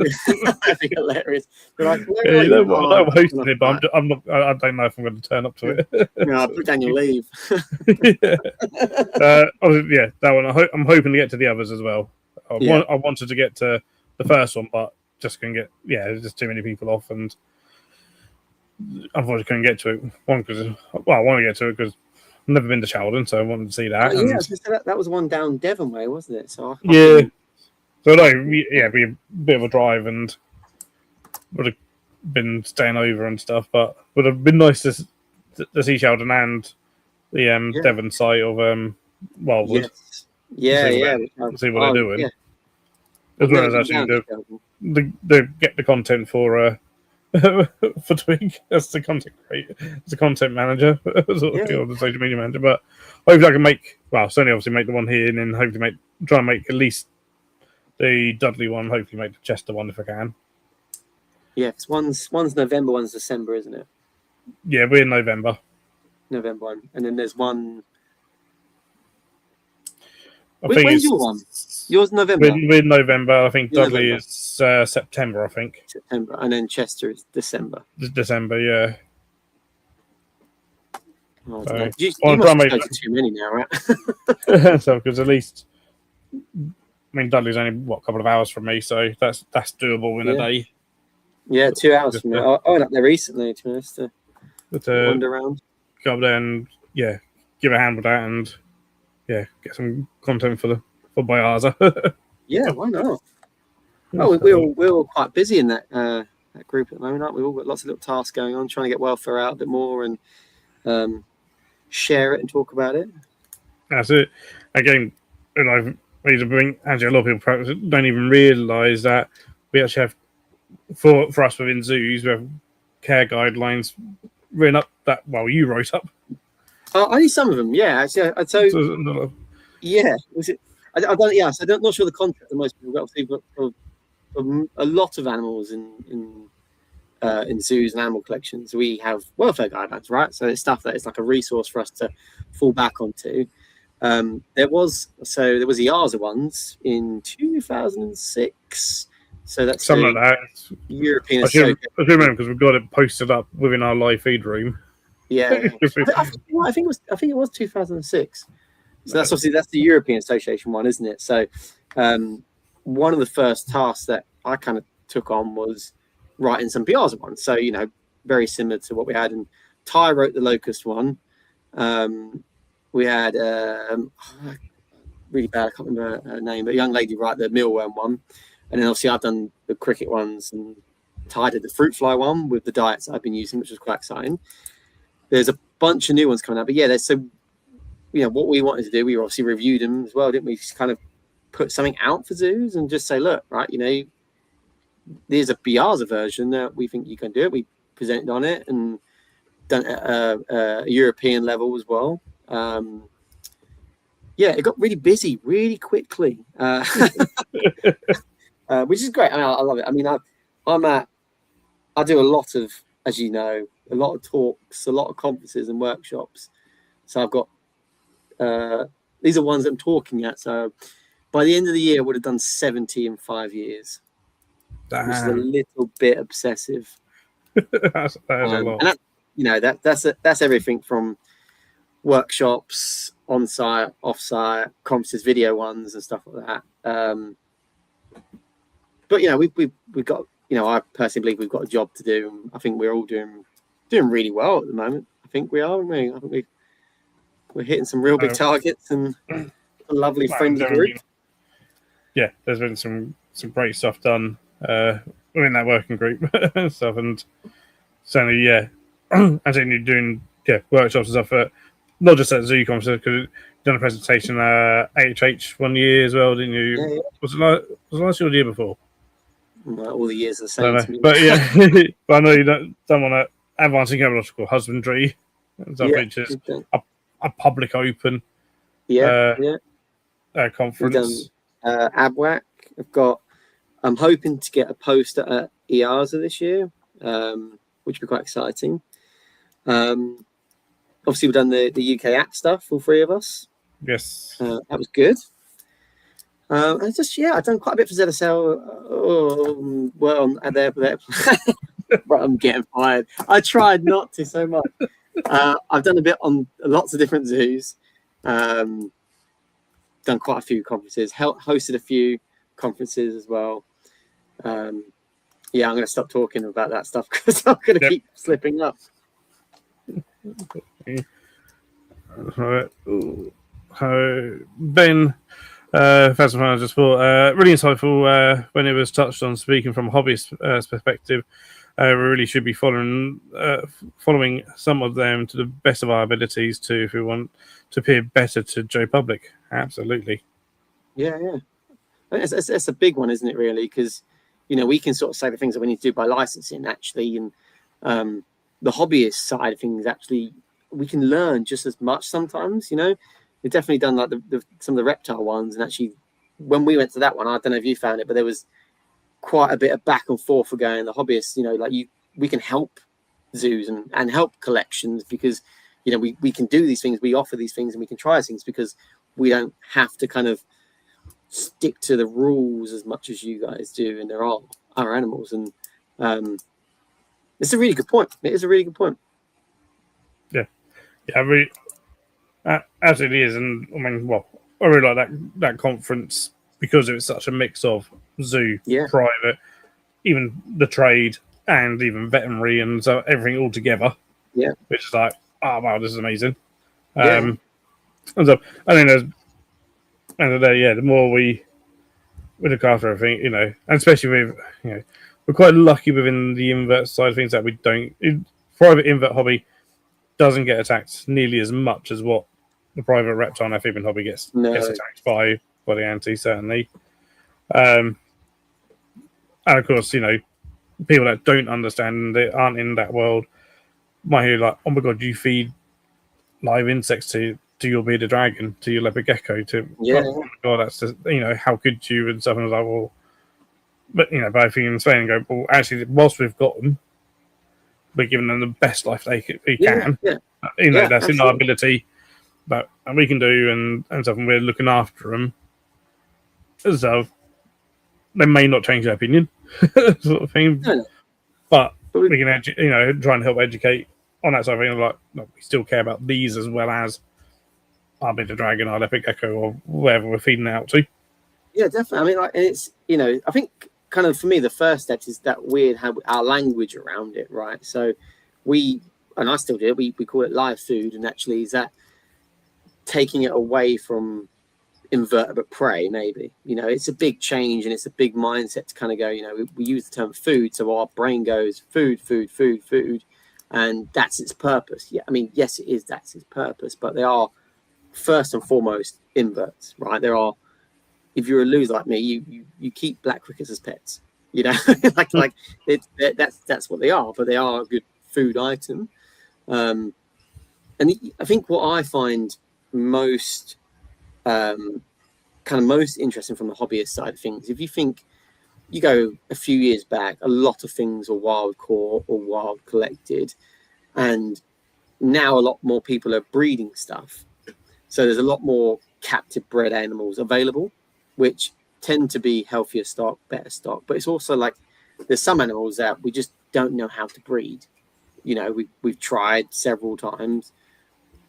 be hilarious. Like, I'm hosting it, but I'm not. I don't know if I'm going to turn up to it. No, I'll put down your leave. That one. I'm hoping to get to the others as well. I wanted to get to the first one, but just couldn't get. Yeah, there's just too many people off, and unfortunately couldn't get to it. One because I want to get to it because I've never been to Sheldon, so I wanted to see that. Oh, yeah, that was one down Devon way, wasn't it? So yeah. So it'd be a bit of a drive, and would have been staying over and stuff, but would have been nice to see Sheldon and the Devon site of Wildwood. Yes. Yeah, See what they're doing. Yeah. As well as actually get the content for for Twig as the content creator, as the content manager, or the social media manager. But hopefully I can certainly obviously make the one here, and then hopefully try and make at least the Dudley one. Hopefully make the Chester one if I can. Yeah, one's November, one's December, isn't it? Yeah, we're in November. November one, and then there's one. When's your one? Yours November. We're in November. I think Dudley is September. I think September, and then Chester is December. December, yeah. Oh, so, you must go to too many now, right? So because at least, Dudley's only a couple of hours from me, so that's doable in a day. Yeah, 2 hours from me. I went up there recently, to be honest, to wander around. Go up there and give a hand with that, and get some content for Bayaza. Yeah, why not? Oh, we're all quite busy in that group at the moment, aren't we? We've all got lots of little tasks going on, trying to get welfare out a bit more and share it and talk about it. That's it. Again, and I've made to bring actually a lot of people don't even realise that we actually have for us within zoos, we have care guidelines written up that you wrote up. Only some of them, yeah. Actually, yeah. Was it? I don't. Yeah, so I'm not sure the concept that most people got. We've got a lot of animals in zoos and animal collections. We have welfare guidelines, right? So it's stuff that is like a resource for us to fall back onto. There was the IAZA ones in 2006. So that's something like that. European. I should remember because we've got it posted up within our live feed room. Yeah, I think it was 2006. So that's the European Association one, isn't it? So one of the first tasks that I kind of took on was writing some PRs ones. So very similar to what we had. And Ty wrote the locust one. We had really bad, I can't remember her name, but a young lady wrote the mealworm one. And then obviously I've done the cricket ones, and Ty did the fruit fly one with the diets I've been using, which was quite exciting. There's a bunch of new ones coming out, but what we wanted to do, we obviously reviewed them as well, didn't we? Just kind of put something out for zoos and just say, look, right, there's a Biaza version that we think you can do it. We presented on it and done it at a European level as well. It got really busy really quickly, which is great. I love it. I mean, I do a lot of, as you know, a lot of talks, a lot of conferences and workshops. So I've got these are ones that I'm talking at. So by the end of the year, I would have done 70 in 5 years. Damn. Which is a little bit obsessive. That's a lot. that's everything from workshops, on-site, off-site, conferences, video ones, and stuff like that. But we've got, I personally believe we've got a job to do, and I think we're all doing really well at the moment. I think we are, aren't we? I think we're hitting some real big targets and a lovely friendly group. Yeah, there's been some great stuff done within that working group and stuff, and certainly, I think you're doing workshops and stuff, not just at Zoo conferences, because you've done a presentation at AHH one year as well, didn't you? Yeah. Was it last year or the year before? Well, all the years are the same to me. But but I know you don't want to advancing ecological husbandry and stuff, which is a public open conference. We've done ABWAC. I'm hoping to get a poster at EASA this year, which would be quite exciting. Obviously, we've done the UK app stuff, all three of us. Yes. That was good. And I've done quite a bit for ZSL. But I'm getting fired. I tried not to so much. I've done a bit on lots of different zoos. Done quite a few conferences. Hosted a few conferences as well. I'm going to stop talking about that stuff because I'm going to keep slipping up. Ben, first of all, I just thought really insightful when it was touched on speaking from a hobbyist perspective. We really should be following some of them to the best of our abilities too, if we want to appear better to Joe Public. Absolutely. Yeah. It's a big one, isn't it? Really, because we can sort of say the things that we need to do by licensing actually, and the hobbyist side of things actually we can learn just as much sometimes. We've definitely done like some of the reptile ones, and actually when we went to that one, I don't know if you found it, but there was quite a bit of back and forth for going the hobbyists. We can help zoos and help collections because we can do these things, we offer these things, and we can try things because we don't have to kind of stick to the rules as much as you guys do, and there are our animals, and it's a really good point. It is a really good point. Absolutely is, and I mean, I really like that conference because it was such a mix of zoo, private, even the trade, and even veterinary, and so everything all together. Yeah, which is like, oh wow, this is amazing. And so I think there's, and the more we look after everything, and especially with, we're quite lucky within the invert side of things that we don't. Private invert hobby doesn't get attacked nearly as much as what the private reptile and amphibian hobby gets attacked by the anti, certainly. And of course, people that don't understand, they aren't in that world, might hear like, oh my god, you feed live insects to your bearded dragon, to your leopard gecko, oh my god, that's just, how could you, and stuff. And I was like, well, but both you and Spain go, well, actually, whilst we've got them, we're giving them the best life we can. That's absolutely in our ability, but we can do and stuff, and we're looking after them. So they may not change their opinion, sort of thing. No. But we can, try and help educate on that side of things. Like, no, we still care about these as well as our bearded dragon, our leopard gecko, or whatever we're feeding it out to. Yeah, definitely. I mean, it's I think kind of for me the first step is that weird how our language around it, right? So I still do it. We call it live food, and actually is that taking it away from invertebrate prey, maybe. It's a big change, and it's a big mindset to kind of go, we use the term food, so our brain goes food, and that's its purpose. Yeah, I mean, yes, it is, that's its purpose, but they are first and foremost inverts, right? There are, if you're a loser like me, you keep black crickets as pets, like that's what they are, but they are a good food item. And I think what I find most most interesting from the hobbyist side of things, if you think you go a few years back, a lot of things were wild caught or wild collected, and now a lot more people are breeding stuff, so there's a lot more captive bred animals available, which tend to be healthier stock, better stock. But it's also like there's some animals that we just don't know how to breed, we've tried several times,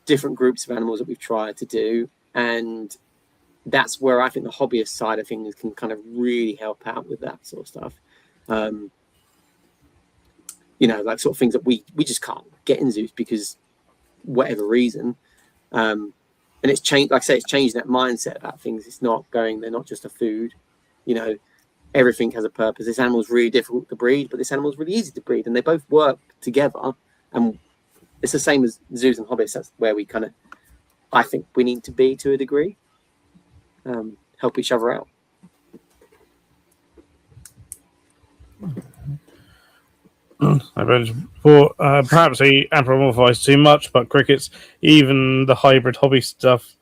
different groups of animals that we've tried to do, and that's where I think the hobbyist side of things can kind of really help out with that sort of stuff. Like sort of things that we just can't get in zoos because whatever reason. And it's changed, like I say, it's changed that mindset about things. It's not going, they're not just a food, everything has a purpose. This animal's really difficult to breed, but this animal's really easy to breed, and they both work together. And it's the same as zoos and hobbyists. That's where we kind of, I think we need to be to a degree, help each other out. Perhaps he anthropomorphized too much, but crickets, even the hybrid hobby stuff.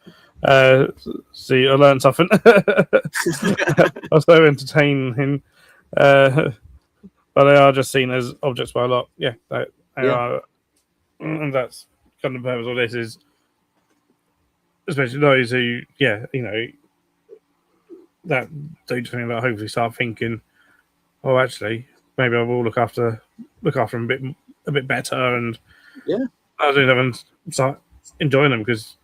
See, I learned something. I was so entertaining, but they are just seen as objects by a lot. Yeah, they are, and that's kind of the purpose of this is, especially those who, that do something that hopefully start thinking, oh, actually, maybe I will look after them a bit better, and I'll do them and start enjoying them because,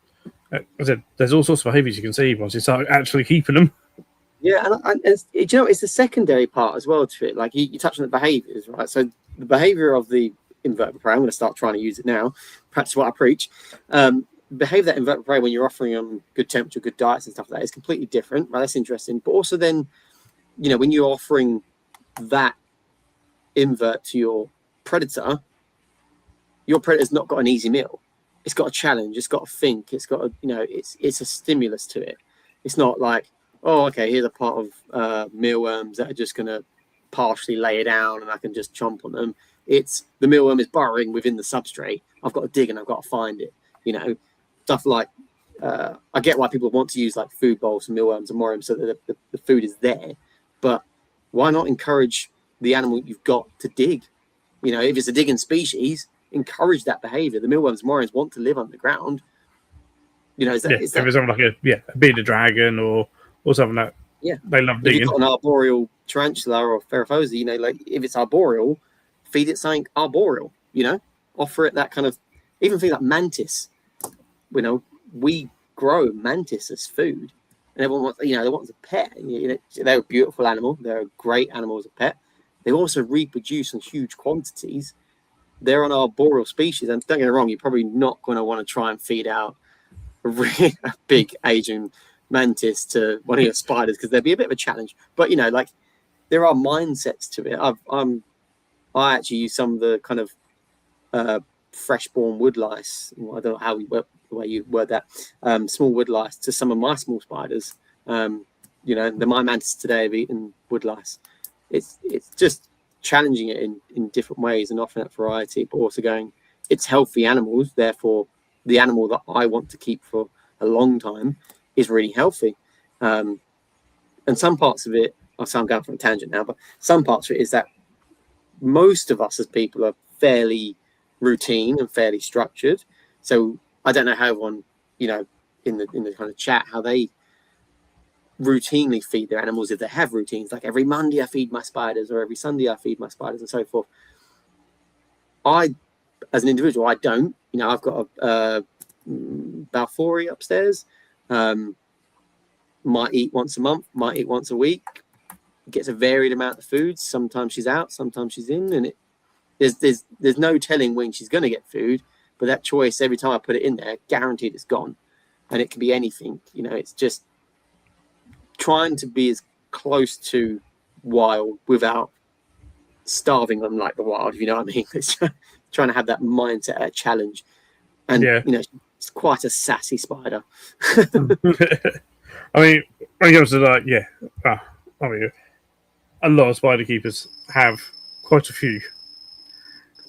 as I said, there's all sorts of behaviours you can see once you start actually keeping them. Yeah, and it's the secondary part as well to it. Like you touched on the behaviours, right? So the behaviour of the invertebrate prey, I'm going to start trying to use it now, practice what I preach. Behave that invertebrate prey when you're offering them good temperature, good diets and stuff like that is completely different, right? That's interesting. But also then, when you're offering that invert to your predator's not got an easy meal. It's got a challenge. It's got to think. It's got it's a stimulus to it. It's not like, oh, okay, here's a pot of mealworms that are just going to partially lay it down and I can just chomp on them. It's the mealworm is burrowing within the substrate. I've got to dig and I've got to find it. Stuff like I get why people want to use like food bowls for mealworms and moriums so that the food is there, but why not encourage the animal you've got to dig? If it's a digging species, encourage that behavior. The mealworms, morions want to live underground. Is that, if it's something like a bearded dragon or something that they love digging. If you've got an arboreal tarantula or ferrophosa, like if it's arboreal, feed it something arboreal. Offer it that kind of, even things like mantis. We grow mantis as food, and everyone wants, they want a pet. They're a beautiful animal. They're a great animal as a pet. They also reproduce in huge quantities. They're an arboreal species, and don't get me wrong, you're probably not going to want to try and feed out a really big Asian mantis to one of your spiders because there'd be a bit of a challenge. But there are mindsets to it. I actually use some of the kind of freshborn woodlice. I don't know the way you word that. Small woodlice to some of my small spiders. My mantis today have eaten woodlice. It's just challenging it in different ways and offering that variety, but also going, it's healthy animals, therefore the animal that I want to keep for a long time is really healthy. And some parts of it, I'm going from a tangent now, but some parts of it is that most of us as people are fairly routine and fairly structured. So I don't know how everyone, in the kind of chat, how they routinely feed their animals, if they have routines, like every Monday I feed my spiders or every Sunday I feed my spiders and so forth. I, as an individual, I don't. I've got a Balfouri upstairs. Might eat once a month, might eat once a week. Gets a varied amount of food. Sometimes she's out, sometimes she's in, and there's no telling when she's going to get food. But that choice, every time I put it in there, guaranteed it's gone, and it can be anything. It's just trying to be as close to wild without starving them like the wild, if you know what I mean. It's trying to have that mindset, a challenge. And, it's quite a sassy spider. I mean, when it comes to that, a lot of spider keepers have quite a few.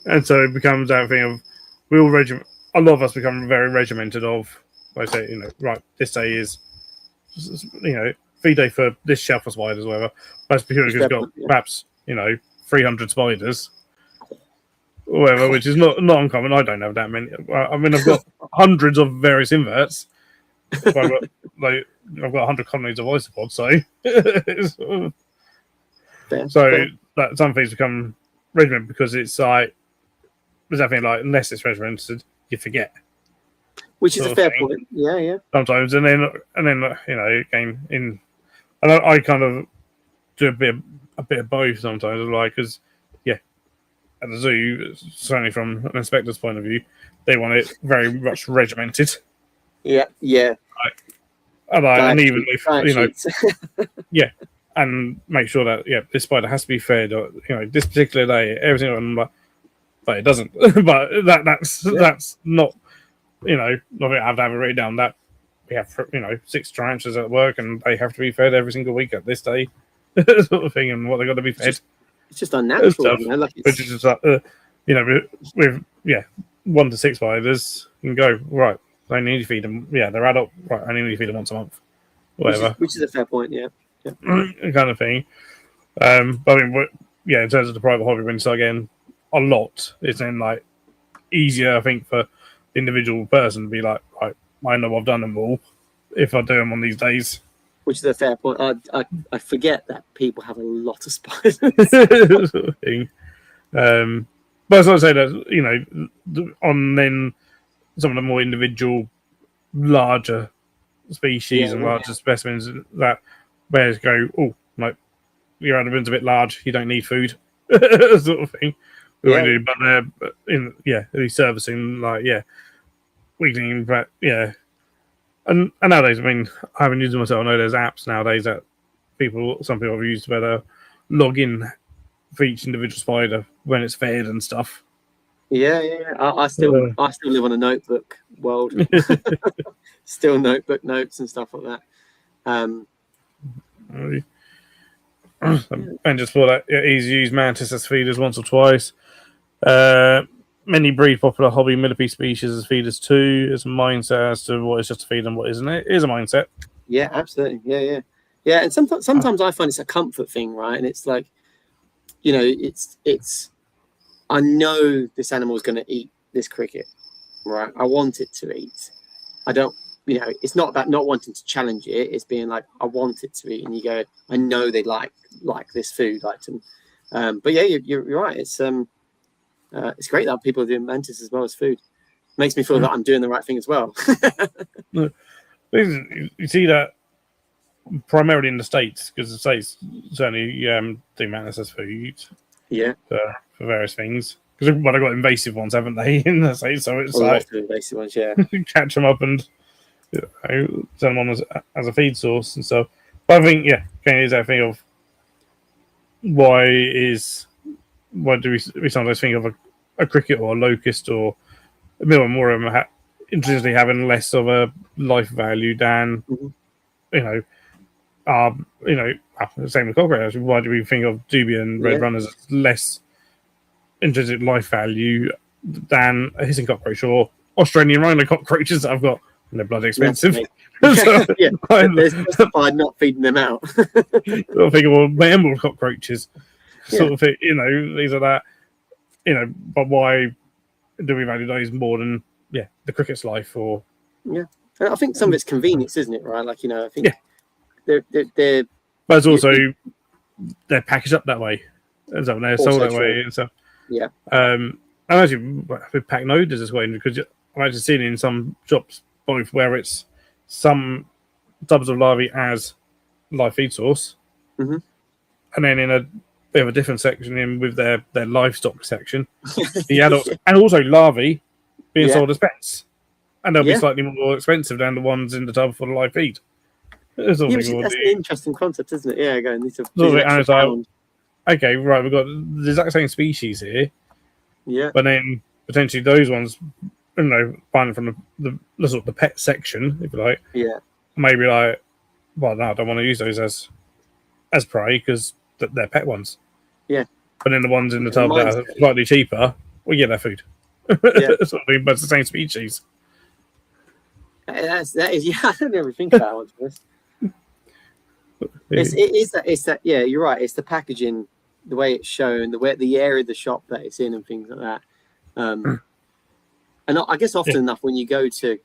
And so it becomes that thing of, a lot of us become very regimented of, like I say, right, this day is, feed day for this shelf of spiders or whatever. That's because we've got perhaps 300 spiders or whatever, which is not uncommon. I don't have that many. I mean, I've got hundreds of various inverts. I've got 100 colonies of isopods, so that some things become regimented because it's like there's definitely like unless it's regimented, you forget. Which is a fair point. Yeah. Sometimes, and then again and I kind of do a bit of both sometimes, like because at the zoo, certainly from an inspector's point of view, they want it very much regimented. Yeah. And even if sheets. and make sure that this spider has to be fed, or this particular day, everything. But it doesn't. But that's not not I have to have it written down that we have 6 tarantulas at work and they have to be fed every single week at this day, sort of thing, and what they got to be fed. It's just unnatural, which is just with 1 to 6 spiders, you can go right. I need to feed them. Yeah, they're adult. Right, I need to feed them once a month, whatever. Which is a fair point. Yeah. Kind of thing. But I mean, in terms of the private hobby, when you start getting a lot, it's then like easier, I think, for the individual person to be like, right, I know I've done them all if I do them on these days. Which is a fair point. I forget that people have a lot of spiders. Sort of thing. But as I say that, on then some of the more individual, larger species and larger specimens that bears go, like your animal's a bit large, you don't need food, sort of thing. But they're servicing weekly, but and nowadays, I mean, I haven't used them myself. I know there's apps nowadays that some people have used where they log in for each individual spider when it's fed and stuff. Yeah. I still live on a notebook world. Still notebook notes and stuff like that. And just for that, easy to use mantis as feeders once or twice. Many breed popular hobby millipede species as feeders too. It's a mindset as to what is just a feed and what isn't. It is a mindset. Yeah, absolutely. Yeah. And sometimes I find it's a comfort thing, right? And it's like, it's. I know this animal is going to eat this cricket, right? I want it to eat. I don't. It's not about not wanting to challenge it. It's being like, I want it to eat, and you go, I know they like this food item. But yeah, you're right. It's great that people are doing mantis as well as food. Makes me feel that I'm doing the right thing as well. You see that primarily in the States, because the States certainly do mantis as food. Yeah. For various things. Because they've got invasive ones, haven't they, in the States? So it's like invasive ones, yeah. Catch them up and send them on as a feed source and stuff. But I think, is that thing of why do we sometimes think of a cricket or a locust or a more of them intrinsically having less of a life value than the same with cockroaches. Why do we think of dubia and red runners as less intrinsic life value than a hissing cockroach or Australian rhino cockroaches that I've got? And they're bloody expensive. There's justified not feeding them out. I think of emerald cockroaches, sort of thing. These are that. But why do we value those more than the cricket's life? Or and I think some of it's convenience, isn't it? Right? Like I think they're. But it's also they're packaged up that way, and so they're sold that way, and stuff. Yeah. And actually, with pack noders as well, because I've actually seen it in some shops both where it's some tubs of larvae as live feed source, and then in a bit of a different section in with their livestock section, the adults and also larvae being sold as pets, and they'll be slightly more expensive than the ones in the tub for the live feed. That's an interesting concept, isn't it? Yeah, going these okay, right, we've got the exact same species here. Yeah. But then potentially those ones, buying from the pet section, if you like. Yeah. Maybe like, well, no, I don't want to use those as prey because they're pet ones. Yeah. But then the ones in the tub that are slightly cheaper, they're food. But it's the same species. That is, I don't ever think about this. It's that. Yeah, you're right. It's the packaging, the way it's shown, the area of the shop that it's in, and things like that. And I guess often enough, when you go to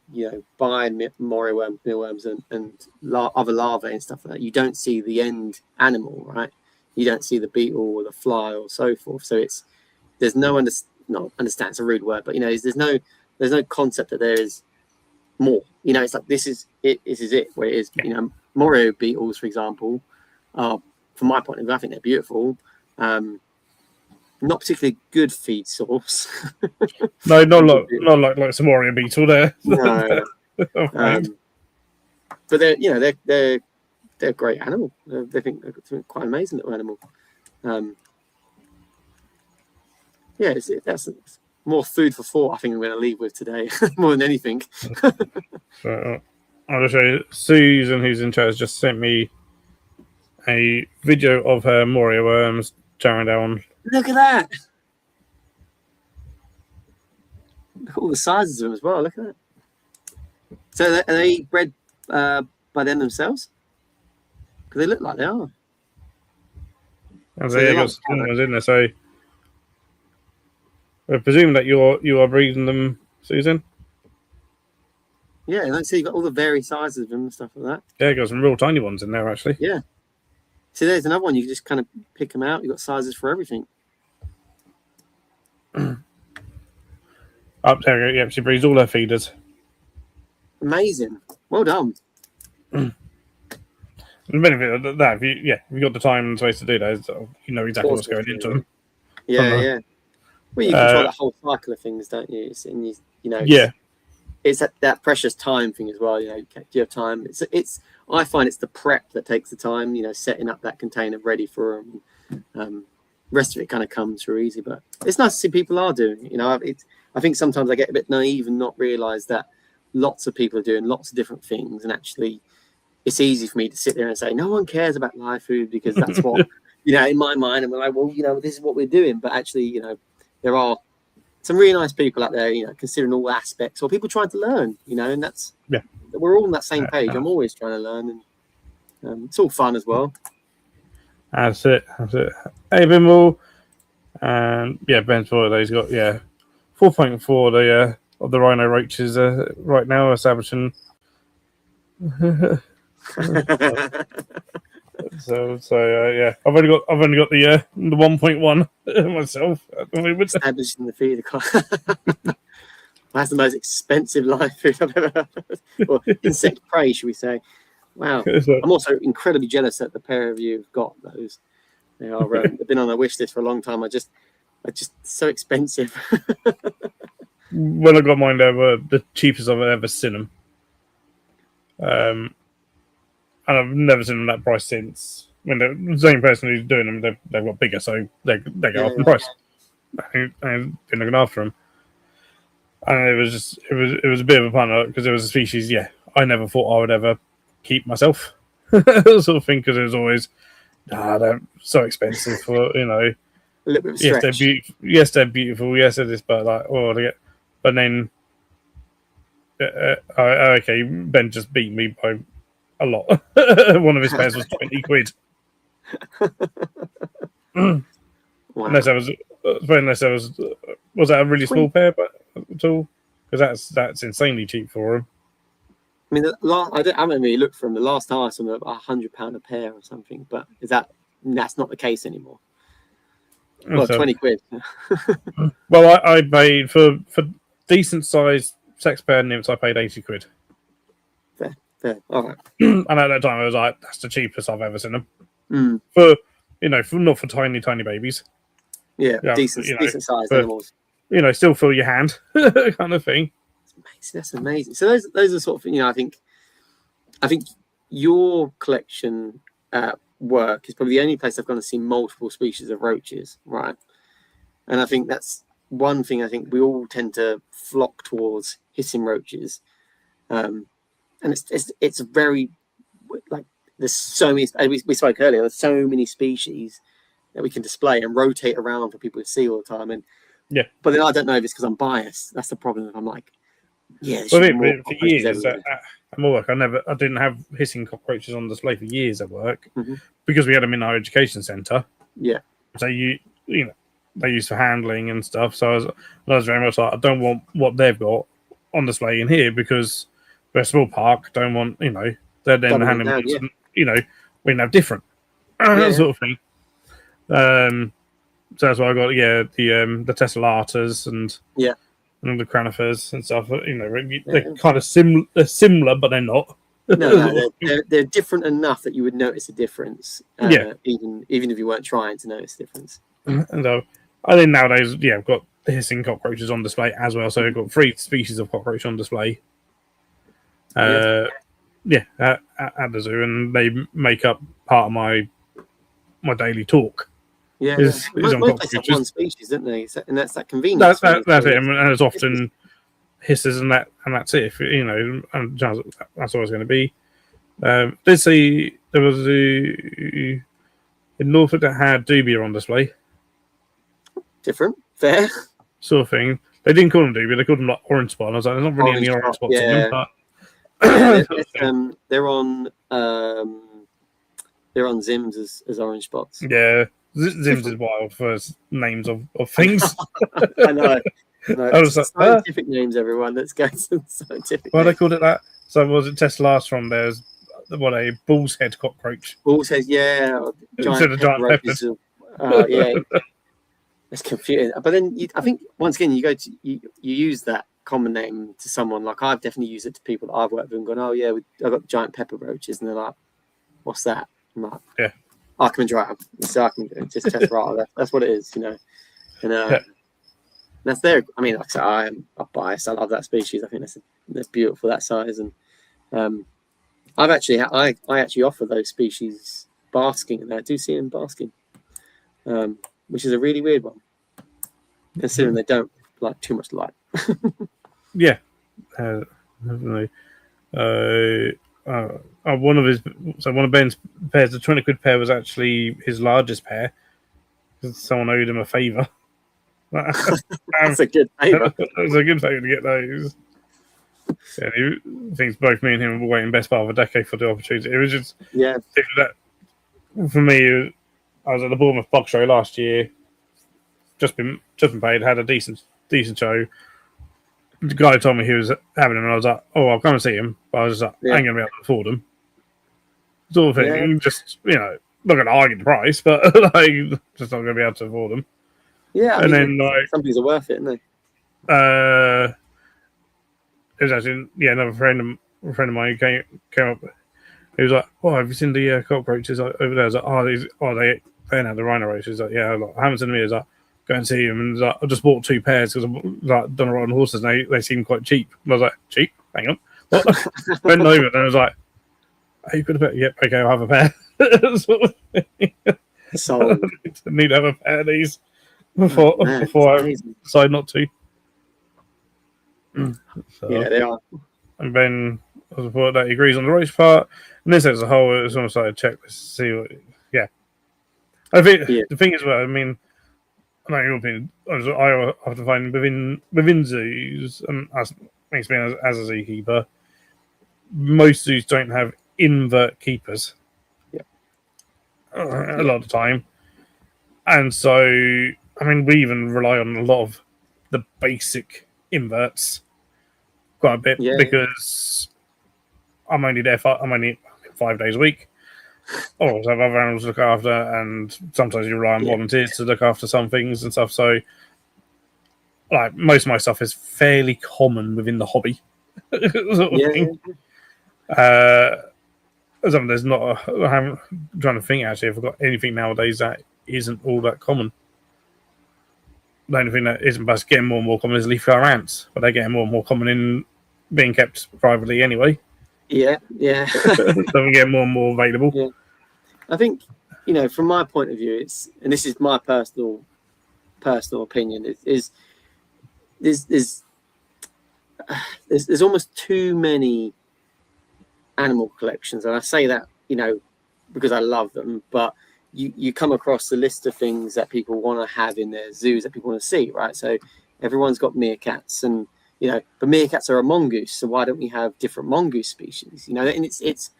buy moray-worms, mealworms, and other larvae and stuff like that, you don't see the end animal, right? You don't see the beetle or the fly or so forth. So there's no not understand, it's a rude word, but there's no concept that there is more. It's like this is it. This is it. Where it is. Yeah. Morio beetles, for example, are, from my point of view, I think they're beautiful. Not particularly good feed source. No, not like some warrior beetle there. No. But they're a great animal. They think they're quite amazing little animal. That's more food for thought. I think I'm going to leave with today more than anything. So, I'll show you. Susan, who's in chat, has just sent me a video of her Moria worms chowing down. Look at that! Look at all the sizes of them as well. Look at that. So are they bred by them themselves? Because they look like they are. And so they got some ones in there. So I presume that you are breeding them, Susan. Yeah, and so you've got all the various sizes of them and stuff like that. Yeah, got some real tiny ones in there actually. Yeah. See, there's another one. You can just kind of pick them out. You've got sizes for everything. Up there, yeah, she breeds all her feeders. Amazing. Well done. The benefit of that, if you got the time and space to do that, you know exactly what's going into them. Yeah. Well, you control that whole cycle of things, don't you? It's that precious time thing as well. Do you have time? I find it's the prep that takes the time. Setting up that container ready for them. Rest of it kind of comes through easy, but it's nice to see people are doing it. I think sometimes I get a bit naive and not realize that lots of people are doing lots of different things, and actually it's easy for me to sit there and say no one cares about live food because that's what in my mind, and we're like, well, this is what we're doing, but actually there are some really nice people out there, considering all aspects, or people trying to learn, and that's we're all on that same page. I'm always trying to learn, and it's all fun as well. That's it. Hey, Bimmel. Ben's for he's got 4.4 of the rhino roaches right now establishing. So I've only got the 1.1 myself at the moment. Establishing the feeder class. That's the most expensive live food I've ever heard. Or insect prey, should we say? Wow. I'm also incredibly jealous that the pair of you have got those. They are they've been on a wish list for a long time. I just so expensive. When I got mine, they were the cheapest I've ever seen them. And I've never seen them that price since. When the same person who's doing them, they've got bigger, so they go up in price. I've been looking after them, and it was a bit of a pun because it was a species. Yeah, I never thought I would ever keep myself, sort of thing, because it was always they're so expensive for a little bit of yes, they're beautiful. Yes, they're beautiful. Yes, it is, but but then okay, Ben just beat me by a lot. One of his pairs was 20 quid. Wow. Unless I was that a really small pair, but at all? Because that's insanely cheap for them. I mean, I haven't really looked for them. The last time I saw them, £100 a pair or something. But that's not the case anymore? Well, 20 quid. Well, I paid for decent sized sex pair nymphs. I paid 80 quid. Fair. All right. And at that time, I was like, "That's the cheapest I've ever seen them." For not for tiny babies. Yeah, decent sized animals. Still fill your hand, kind of thing. That's amazing. So those are sort of I think your collection work is probably the only place I've gone to see multiple species of roaches, right? And I think that's one thing. I think we all tend to flock towards hissing roaches, and it's very like there's so many. We spoke earlier. There's so many species that we can display and rotate around for people to see all the time. And but then I don't know if it's because I'm biased. That's the problem. I'm like, for years at my work, I didn't have hissing cockroaches on display for years at work because we had them in our education centre. Yeah. So they used for handling and stuff. So I was very much like, I don't want what they've got on display in here because we're a small park. Don't want they're then handling we can have different sort of thing. So that's why I got the Tessellatas and the Cranifers and stuff. You know, they're kind of similar, but they're not. No, they're different enough that you would notice a difference. Even if you weren't trying to notice a difference. And I think nowadays, I've got the hissing cockroaches on display as well. So I've got 3 species of cockroach on display. At the zoo, and they make up part of my daily talk. Most places have one species, don't they? And that's that convenience. That's it, and it's often hisses and that's it. You know, and that's always going to be. Did see there was in Norfolk that had dubia on display. Different, fair sort of thing. They didn't call them dubia; they called them like orange spot. I was like, "There's not really any orange spots on them." But they're on Zims as orange spots. Yeah, Zims is wild for names of things. I know. I was like, scientific names, everyone. Let's go to scientific. Well, they called it that. So was it Tesla's from there's a bull's head cockroach? Bull's head, Instead of giant peppers. It's confusing. But then I think once again you use that common name to someone. Like I've definitely used it to people that I've worked with and gone, oh yeah, I've got giant pepper roaches, and they're like, what's that? I'm like, Arkham Drive. It's just Tesla. That's what it is, you know. And that's there. I mean, like I said, I'm biased. I love that species. I think that's beautiful, that size. And I actually offer those species basking, and I do see them basking, which is a really weird one, considering they don't like too much light. Definitely. One of Ben's pairs, the 20 quid pair, was actually his largest pair because someone owed him a favour. That's a good favour. It was a good favour to get those. Yeah, I think both me and him were waiting best part of a decade for the opportunity. It was just that for me. I was at the Bournemouth Box Show last year. Just been paid. Had a decent show. The guy told me he was having them, and I was like, "Oh, I'll come and see him." But I was just like, "I ain't gonna be able to afford them." Sort of thing. Just not gonna argue the price, but just not gonna be able to afford them. Yeah, and then some things are worth it, aren't they? It was actually another friend of mine who came up. He was like, "Oh, have you seen the cockroaches over there?" I was like, they had the rhino roaches. Like, yeah, I haven't seen them. He was like, go and see them. And like, I just bought 2 pairs because I'm like done a ride on horses, and they seem quite cheap. And I was like, cheap? Hang on. What? Went over, and I was like, "Are you going to bet?" Yep, okay, I'll have a pair. So I need to have a pair of these before I decide not to. So, yeah, they are. And Ben was report that he agrees on the race part. And this as a whole, it's almost like a checklist to see what. Yeah, I think the thing is, I mean, I don't know your opinion. I often find within zoos, and as a zookeeper, most zoos don't have invert keepers. A lot of the time, and so I mean, we even rely on a lot of the basic inverts quite a bit because I'm only 5 days a week. I also have other animals to look after, and sometimes you rely on volunteers to look after some things and stuff. So, like, most of my stuff is fairly common within the hobby. Sort of thing. There's not. I'm trying to think actually if I've got anything nowadays that isn't all that common. The only thing that isn't but getting more and more common is leaf flower ants, but they're getting more and more common in being kept privately anyway. Yeah. They're getting more and more available. Yeah. I think, from my point of view, and this is my personal opinion, there's almost too many animal collections, and I say that because I love them, but you come across the list of things that people want to have in their zoos that people want to see, right? So everyone's got meerkats, and but meerkats are a mongoose, so why don't we have different mongoose species? And it's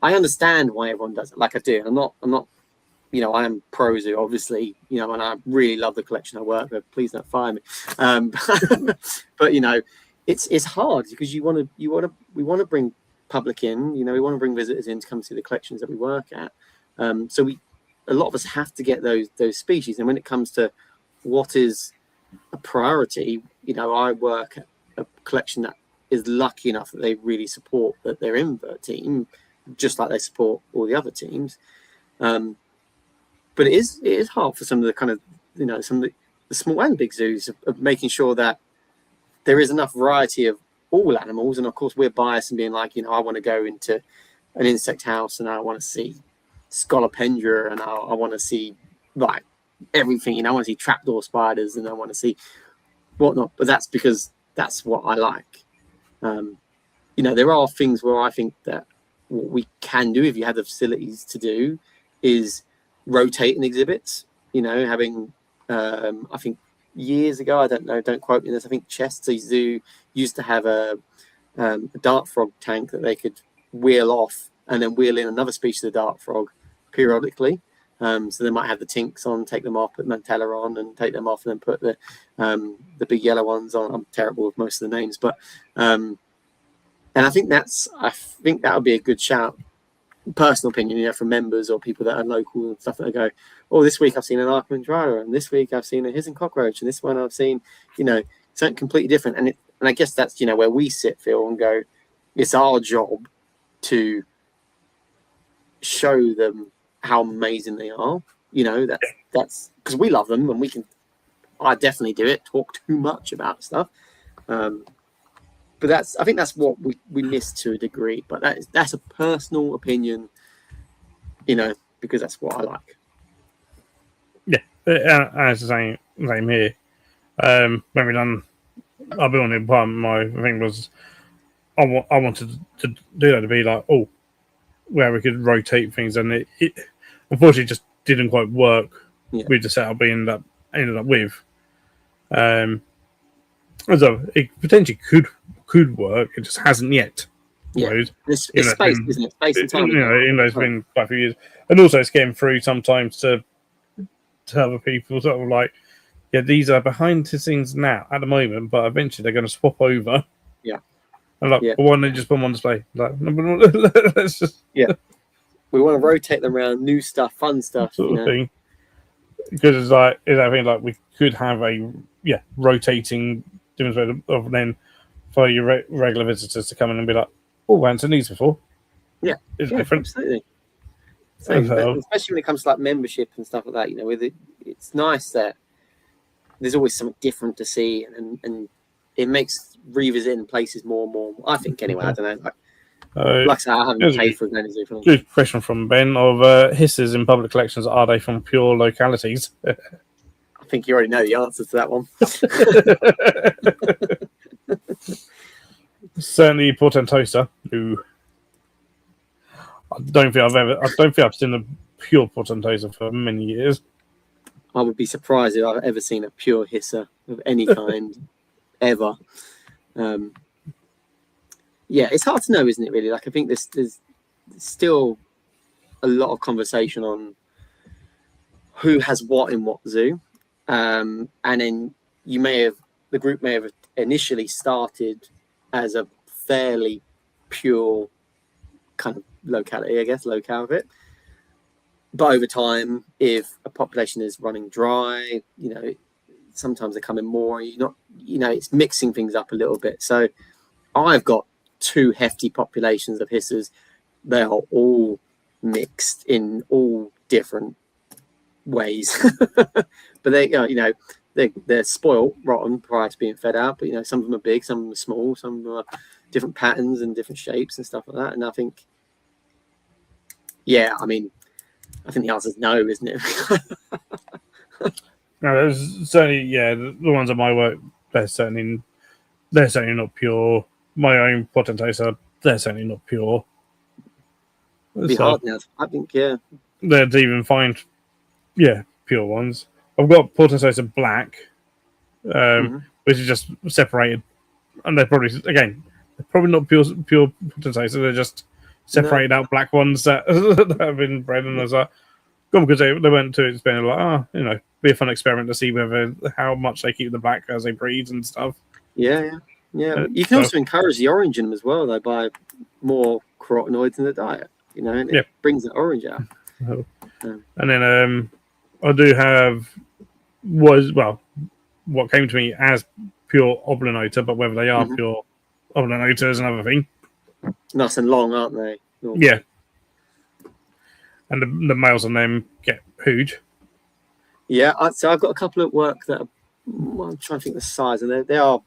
I understand why everyone does it, like I do. I'm not I am pro zoo, obviously, and I really love the collection I work with. Please don't fire me. But it's hard because we want to bring public in, we want to bring visitors in to come see the collections that we work at. So a lot of us have to get those species. And when it comes to what is a priority, I work at a collection that is lucky enough that they really support their invert team, just like they support all the other teams. But it is hard for some of the kind of, some of the small and big zoos of making sure that there is enough variety of all animals. And of course, we're biased and being like, I want to go into an insect house and I want to see Scolopendra and I want to see like everything. I want to see trapdoor spiders and I want to see whatnot. But that's because that's what I like. There are things where I think that what we can do, if you have the facilities to do, is rotating exhibits. Having I think years ago, I don't know, don't quote me on this, I think Chester Zoo used to have a dart frog tank that they could wheel off and then wheel in another species of dart frog periodically. So they might have the tinks on, take them off, put Mantella on, and take them off, and then put the big yellow ones on. I'm terrible with most of the names, but and I think that would be a good shout. Personal opinion, from members or people that are local and stuff, that go, oh, this week I've seen an Archimandrilla, and this week I've seen a hissing cockroach, and this one I've seen, something completely different. And I guess that's where we sit, Phil, and go, it's our job to show them how amazing they are. That's because we love them, and I definitely do it, talk too much about stuff. But I think that's what we miss to a degree. But that's a personal opinion, because that's what I like. Yeah, it's the same here. When we done our building department, my thing was I wanted to do that, to be like, where we could rotate things, and it unfortunately just didn't quite work with the setup we ended up with. So it potentially could work. It just hasn't yet. Yeah, it's space, isn't it? Space and time. It's been quite a few years, and also it's getting through sometimes to other people, sort of like, these are behind the scenes now at the moment, but eventually they're going to swap over. Yeah, and why don't they just put them on display? Let's just we want to rotate them around, new stuff, fun stuff, sort of thing. Because it's that thing, like we could have a rotating demonstration of then for your regular visitors to come in and be like, I haven't seen these before. Yeah, it's different. Absolutely. So, especially when it comes to like membership and stuff like that, with it's nice that there's always something different to see, and it makes revisiting places more and more. I think anyway. I don't know. Like I said, I haven't paid for a zoo film. Good question from Ben of hisses in public collections. Are they from pure localities? I think you already know the answer to that one. Certainly, Portentosa, who I don't think I've seen a pure Portentosa for many years. I would be surprised if I've ever seen a pure hisser of any kind ever. It's hard to know, isn't it? Really, like I think there's still a lot of conversation on who has what in what zoo, and then the group may have initially started as a fairly pure kind of locality, I guess, locale of it. But over time, if a population is running dry, sometimes they come in more. It's mixing things up a little bit. So I've got 2 hefty populations of hissers. They are all mixed in all different ways, but they're spoiled rotten prior to being fed out. But some of them are big, some of them are small, some of them are different patterns and different shapes and stuff like that. And I think, I think the answer is no, isn't it? No, there's certainly the ones at my work. They're certainly not pure. My own Portentosa, they're certainly not pure. It'd be hard now. I think they'd even find pure ones. I've got Portentosa black, which is just separated, and they're probably not pure Portentosa. They're just separated out black ones that have been bred, and there's like, because they went to it's been like, be a fun experiment to see how much they keep the black as they breed and stuff. Yeah. You can also encourage the orange in them as well, by more carotenoids in the diet, and it brings the orange out. And then I do have what came to me as pure oblinator, but whether they are pure oblinator is another thing. Nice and long, aren't they? Normally. Yeah. And the males on them get huge. Yeah, so I've got a couple at work that are, I'm trying to think the size, and they are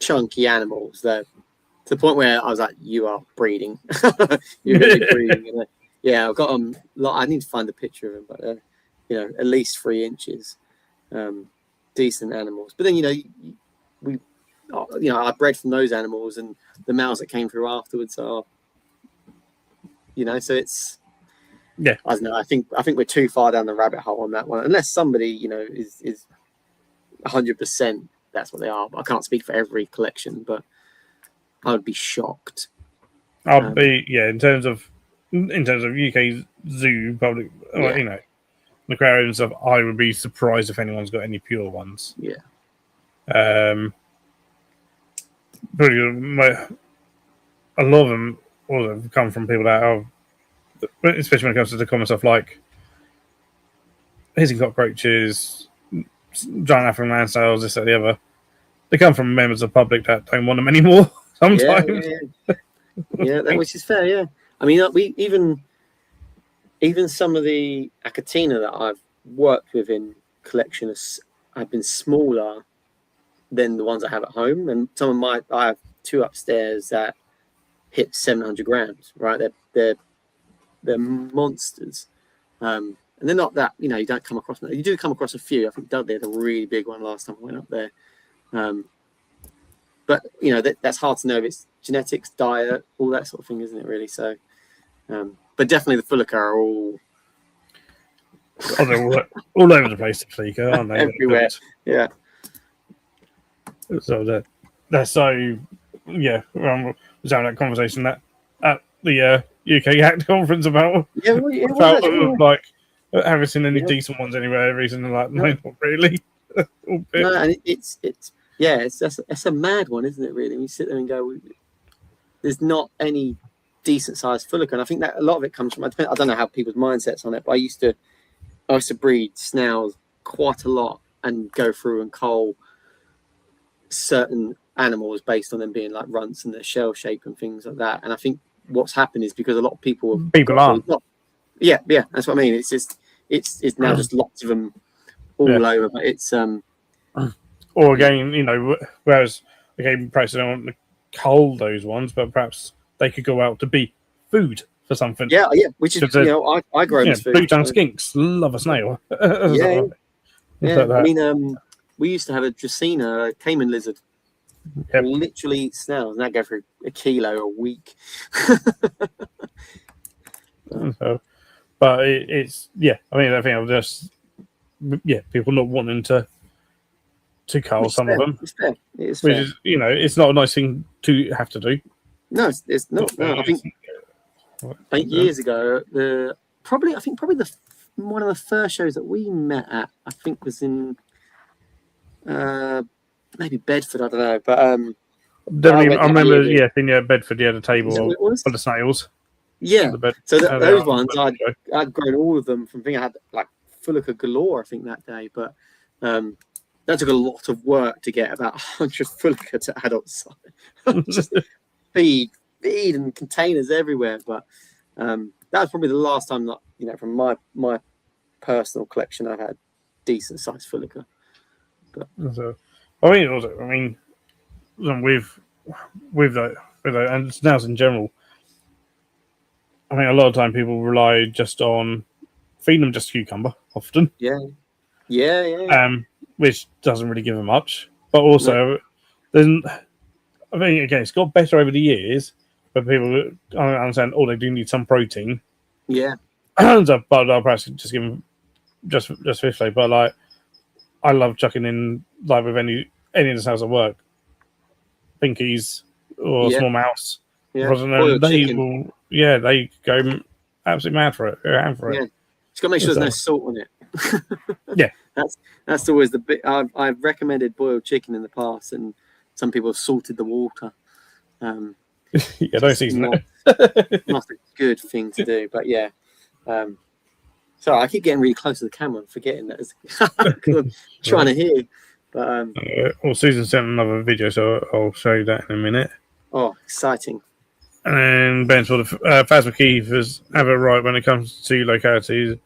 chunky animals. They're to the point where I was like, "You are breeding. You're going to be breeding." And, yeah, I've got them. I need to find a picture of them, but at least 3 inches. Decent animals. But then I bred from those animals, and the males that came through afterwards are, so it's. Yeah, I don't know. I think we're too far down the rabbit hole on that one. Unless somebody, is 100% that's what they are. I can't speak for every collection, but I would be shocked. I'll be in terms of UK zoo public, the aquarium and stuff. I would be surprised if anyone's got any pure ones. Yeah. A lot of them also come from people that are, especially when it comes to the common stuff like hissing cockroaches, giant African land snails, this, that, the other. They come from members of the public that don't want them anymore sometimes. Yeah, which is fair, yeah. I mean, we even some of the Achatina that I've worked with in collections have been smaller than the ones I have at home. And I have 2 upstairs that hit 700 grams, right? They're monsters. And they're not that, you don't come across them. You do come across a few. I think Dudley had a really big one last time I went up there. But, that's hard to know if it's genetics, diet, all that sort of thing, isn't it, really? So, but definitely the Fulica are all... they're all over the place, the Fulica, aren't they? Everywhere, yeah. So they're so... Yeah, we was having that conversation at the UK Act conference about like having seen any decent ones anywhere recently. Like, no, not really. No, and it's a mad one, isn't it? Really, when you sit there and go, there's not any decent sized Fulica, and I think that a lot of it comes from. I don't know how people's mindsets on it, but I used to breed snails quite a lot and go through and cull certain animals based on them being like runts and their shell shape and things like that. And I think what's happened is because a lot of people aren't. Yeah, that's what I mean. It's just it's now just lots of them all over, but it's or again, whereas again, perhaps they don't want to cull those ones, but perhaps they could go out to be food for something. Yeah, which is I grow them as food. Blue tongue skinks love a snail. Yeah. I mean, we used to have a Dracaena, a caiman lizard. Yep. Literally eat snails, and that go for a kilo a week. But it's I mean, I think I'll just people not wanting to cull some of them. It's fair. It is which fair. is it's not a nice thing to have to do. No, it's not. No, I think years ago, probably one of the first shows that we met at, I think was in maybe Bedford, I don't know, but I remember, in Bedford, you had a table for the snails. Yeah, so those ones, I'd grown all of them from I had like Fulica galore, I think, that day, but that took a lot of work to get about 100 Fulica to adult size. Just feed and containers everywhere, but that was probably the last time that, from my personal collection, I've had decent sized Fulica. But with that, and snails in general, I mean, a lot of time people rely just on feeding them just cucumber often. Yeah. Which doesn't really give them much. But also, I think again, it's got better over the years. But people understand, they do need some protein. Yeah. But I'll perhaps just give them just fish flake. But like, I love chucking in like with any of the snails at work, pinkies or small mouse. Yeah. They go absolutely mad for it. Yeah. Just got to make sure there's no salt on it. Yeah. That's always the bit. I've recommended boiled chicken in the past, and some people have salted the water. Don't season it. Not a good thing to do, but yeah. Sorry, I keep getting really close to the camera and forgetting that I'm trying to hear. But well, Susan sent another video, so I'll show you that in a minute. oh, exciting. And Ben sort of Phasma keepers have it right when it comes to localities.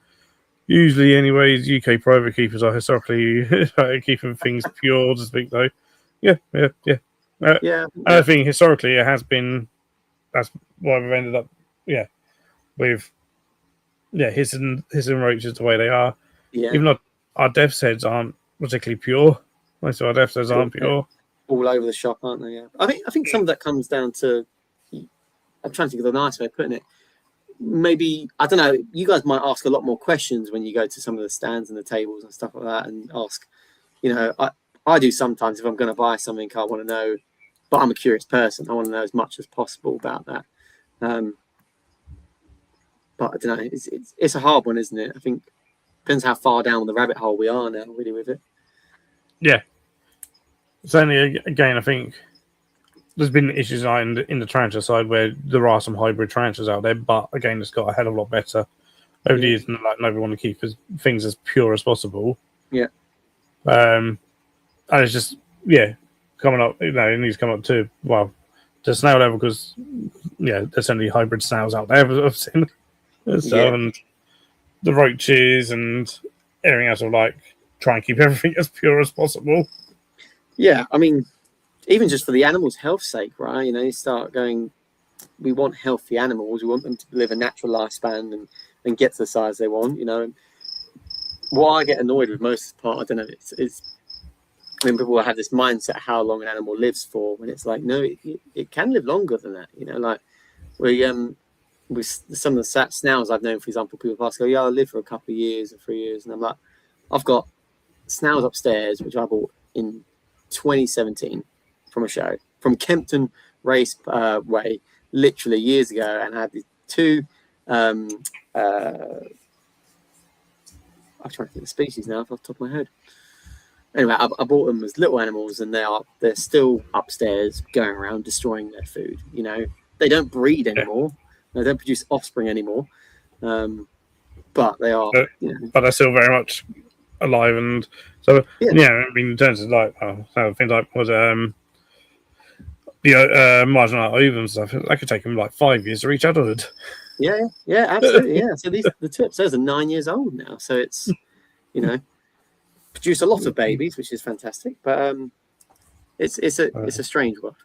Usually, anyways, UK private keepers are historically keeping things pure, to speak though. Yeah. I think historically it has been. That's why we've ended up, with his and roaches the way they are. Yeah. Even though our dev sets aren't particularly pure. Most of our dev sets aren't pure. All over the shop, aren't they? Yeah. I think some of that comes down to. I'm trying to think of the nice way of putting it. Maybe, I don't know, you guys might ask a lot more questions when you go to some of the stands and the tables and stuff like that, and ask, I do sometimes. If I'm going to buy something, I want to know, but I'm a curious person. I want to know as much as possible about that. But I don't know, it's a hard one, isn't it? I think depends how far down the rabbit hole we are now, really, with it. Yeah. Certainly, again, I think there's been issues in the tarantula side where there are some hybrid tarantulas out there, but again, it's got a hell of a lot better over the years. And like, nobody want to keep things as pure as possible. Yeah. And it's just coming up. It needs to come up to snail level because there's only hybrid snails out there I've seen and stuff, and the roaches and everything else of try and keep everything as pure as possible. Yeah, I mean, even just for the animals' health sake, right? You start going, we want healthy animals. We want them to live a natural lifespan and get to the size they want, And what I get annoyed with most of the part, I don't know, is when people have this mindset of how long an animal lives for, when it's like, no, it can live longer than that, Like with some of the snails I've known, for example, people ask, I live for a couple of years or 3 years, and I'm like, I've got snails upstairs which I bought in 2017 from a show from Kempton Race Way, literally years ago, and I had these two. I'm trying to think of the species now off the top of my head. Anyway, I bought them as little animals, and they're still upstairs going around destroying their food. They don't breed anymore. They don't produce offspring anymore. But they are. But they're still very much alive, and so I mean, in terms of things like was marginal ovum stuff, that could take them 5 years to reach adulthood. Yeah, absolutely. Yeah. So the two upstairs are 9 years old now. So it's produce a lot of babies, which is fantastic. But it's a strange one.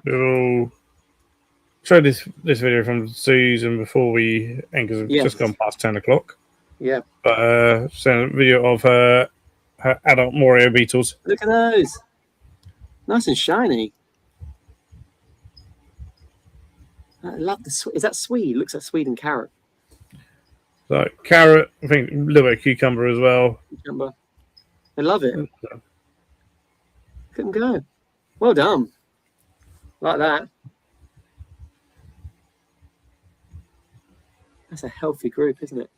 We'll show this video from Susan before we end because it's just gone past 10 o'clock. Yeah. But send a video of her adult Morio beetles. Look at those. Nice and shiny. I love the is that swede? Looks like swede and carrot. So carrot, I think a little bit of cucumber as well. Cucumber. I love it. Couldn't go. Well done. Like that. That's a healthy group, isn't it?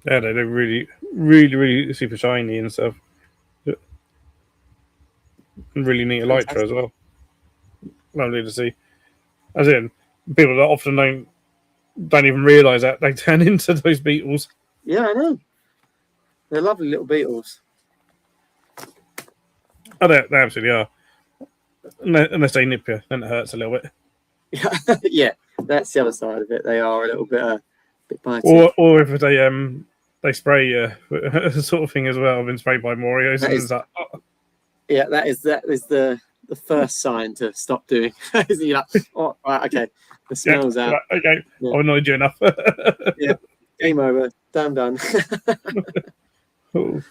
Yeah, they look really, really, really super shiny and stuff. And really neat elytra as well. Lovely to see. As in, people that often don't even realise that they turn into those beetles. Yeah, I know. They're lovely little beetles. Oh, they absolutely are. Unless they nip you, then it hurts a little bit. Yeah, that's the other side of it. They are a little bit bitey. Or if they spray you, sort of thing as well. I've been sprayed by Morios. Yeah, that is the first sign to stop doing. You're like, oh, right, okay, the smell's out. Right, okay, yeah. I've annoyed you enough. Yeah, game over. Done. Cool.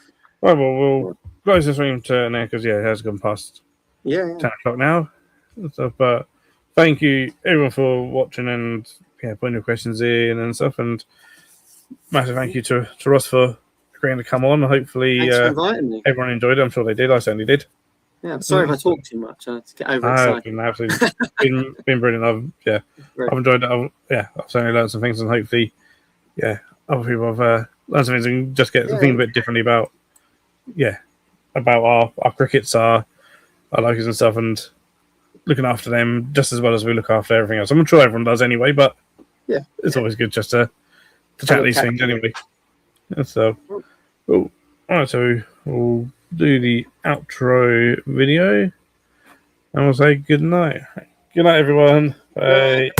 Right, well, we'll close the stream to now because it has gone past 10 o'clock now. So, but thank you everyone for watching and putting your questions in and stuff. And massive thank you to Ross for agreeing to come on. Hopefully, everyone enjoyed it. I'm sure they did. I certainly did. Yeah, I'm sorry if I talk too much. I had to get overexcited. Absolutely been brilliant. I've enjoyed it. I've certainly learned some things, and hopefully, other people have learned some things and just get thinking a bit differently about our crickets, our locals and stuff, and looking after them just as well as we look after everything else. I'm sure everyone does anyway, but it's always good just to to chat these things anyway. So, cool. All right, so we'll do the outro video, and we'll say good night. Good night, everyone. Bye.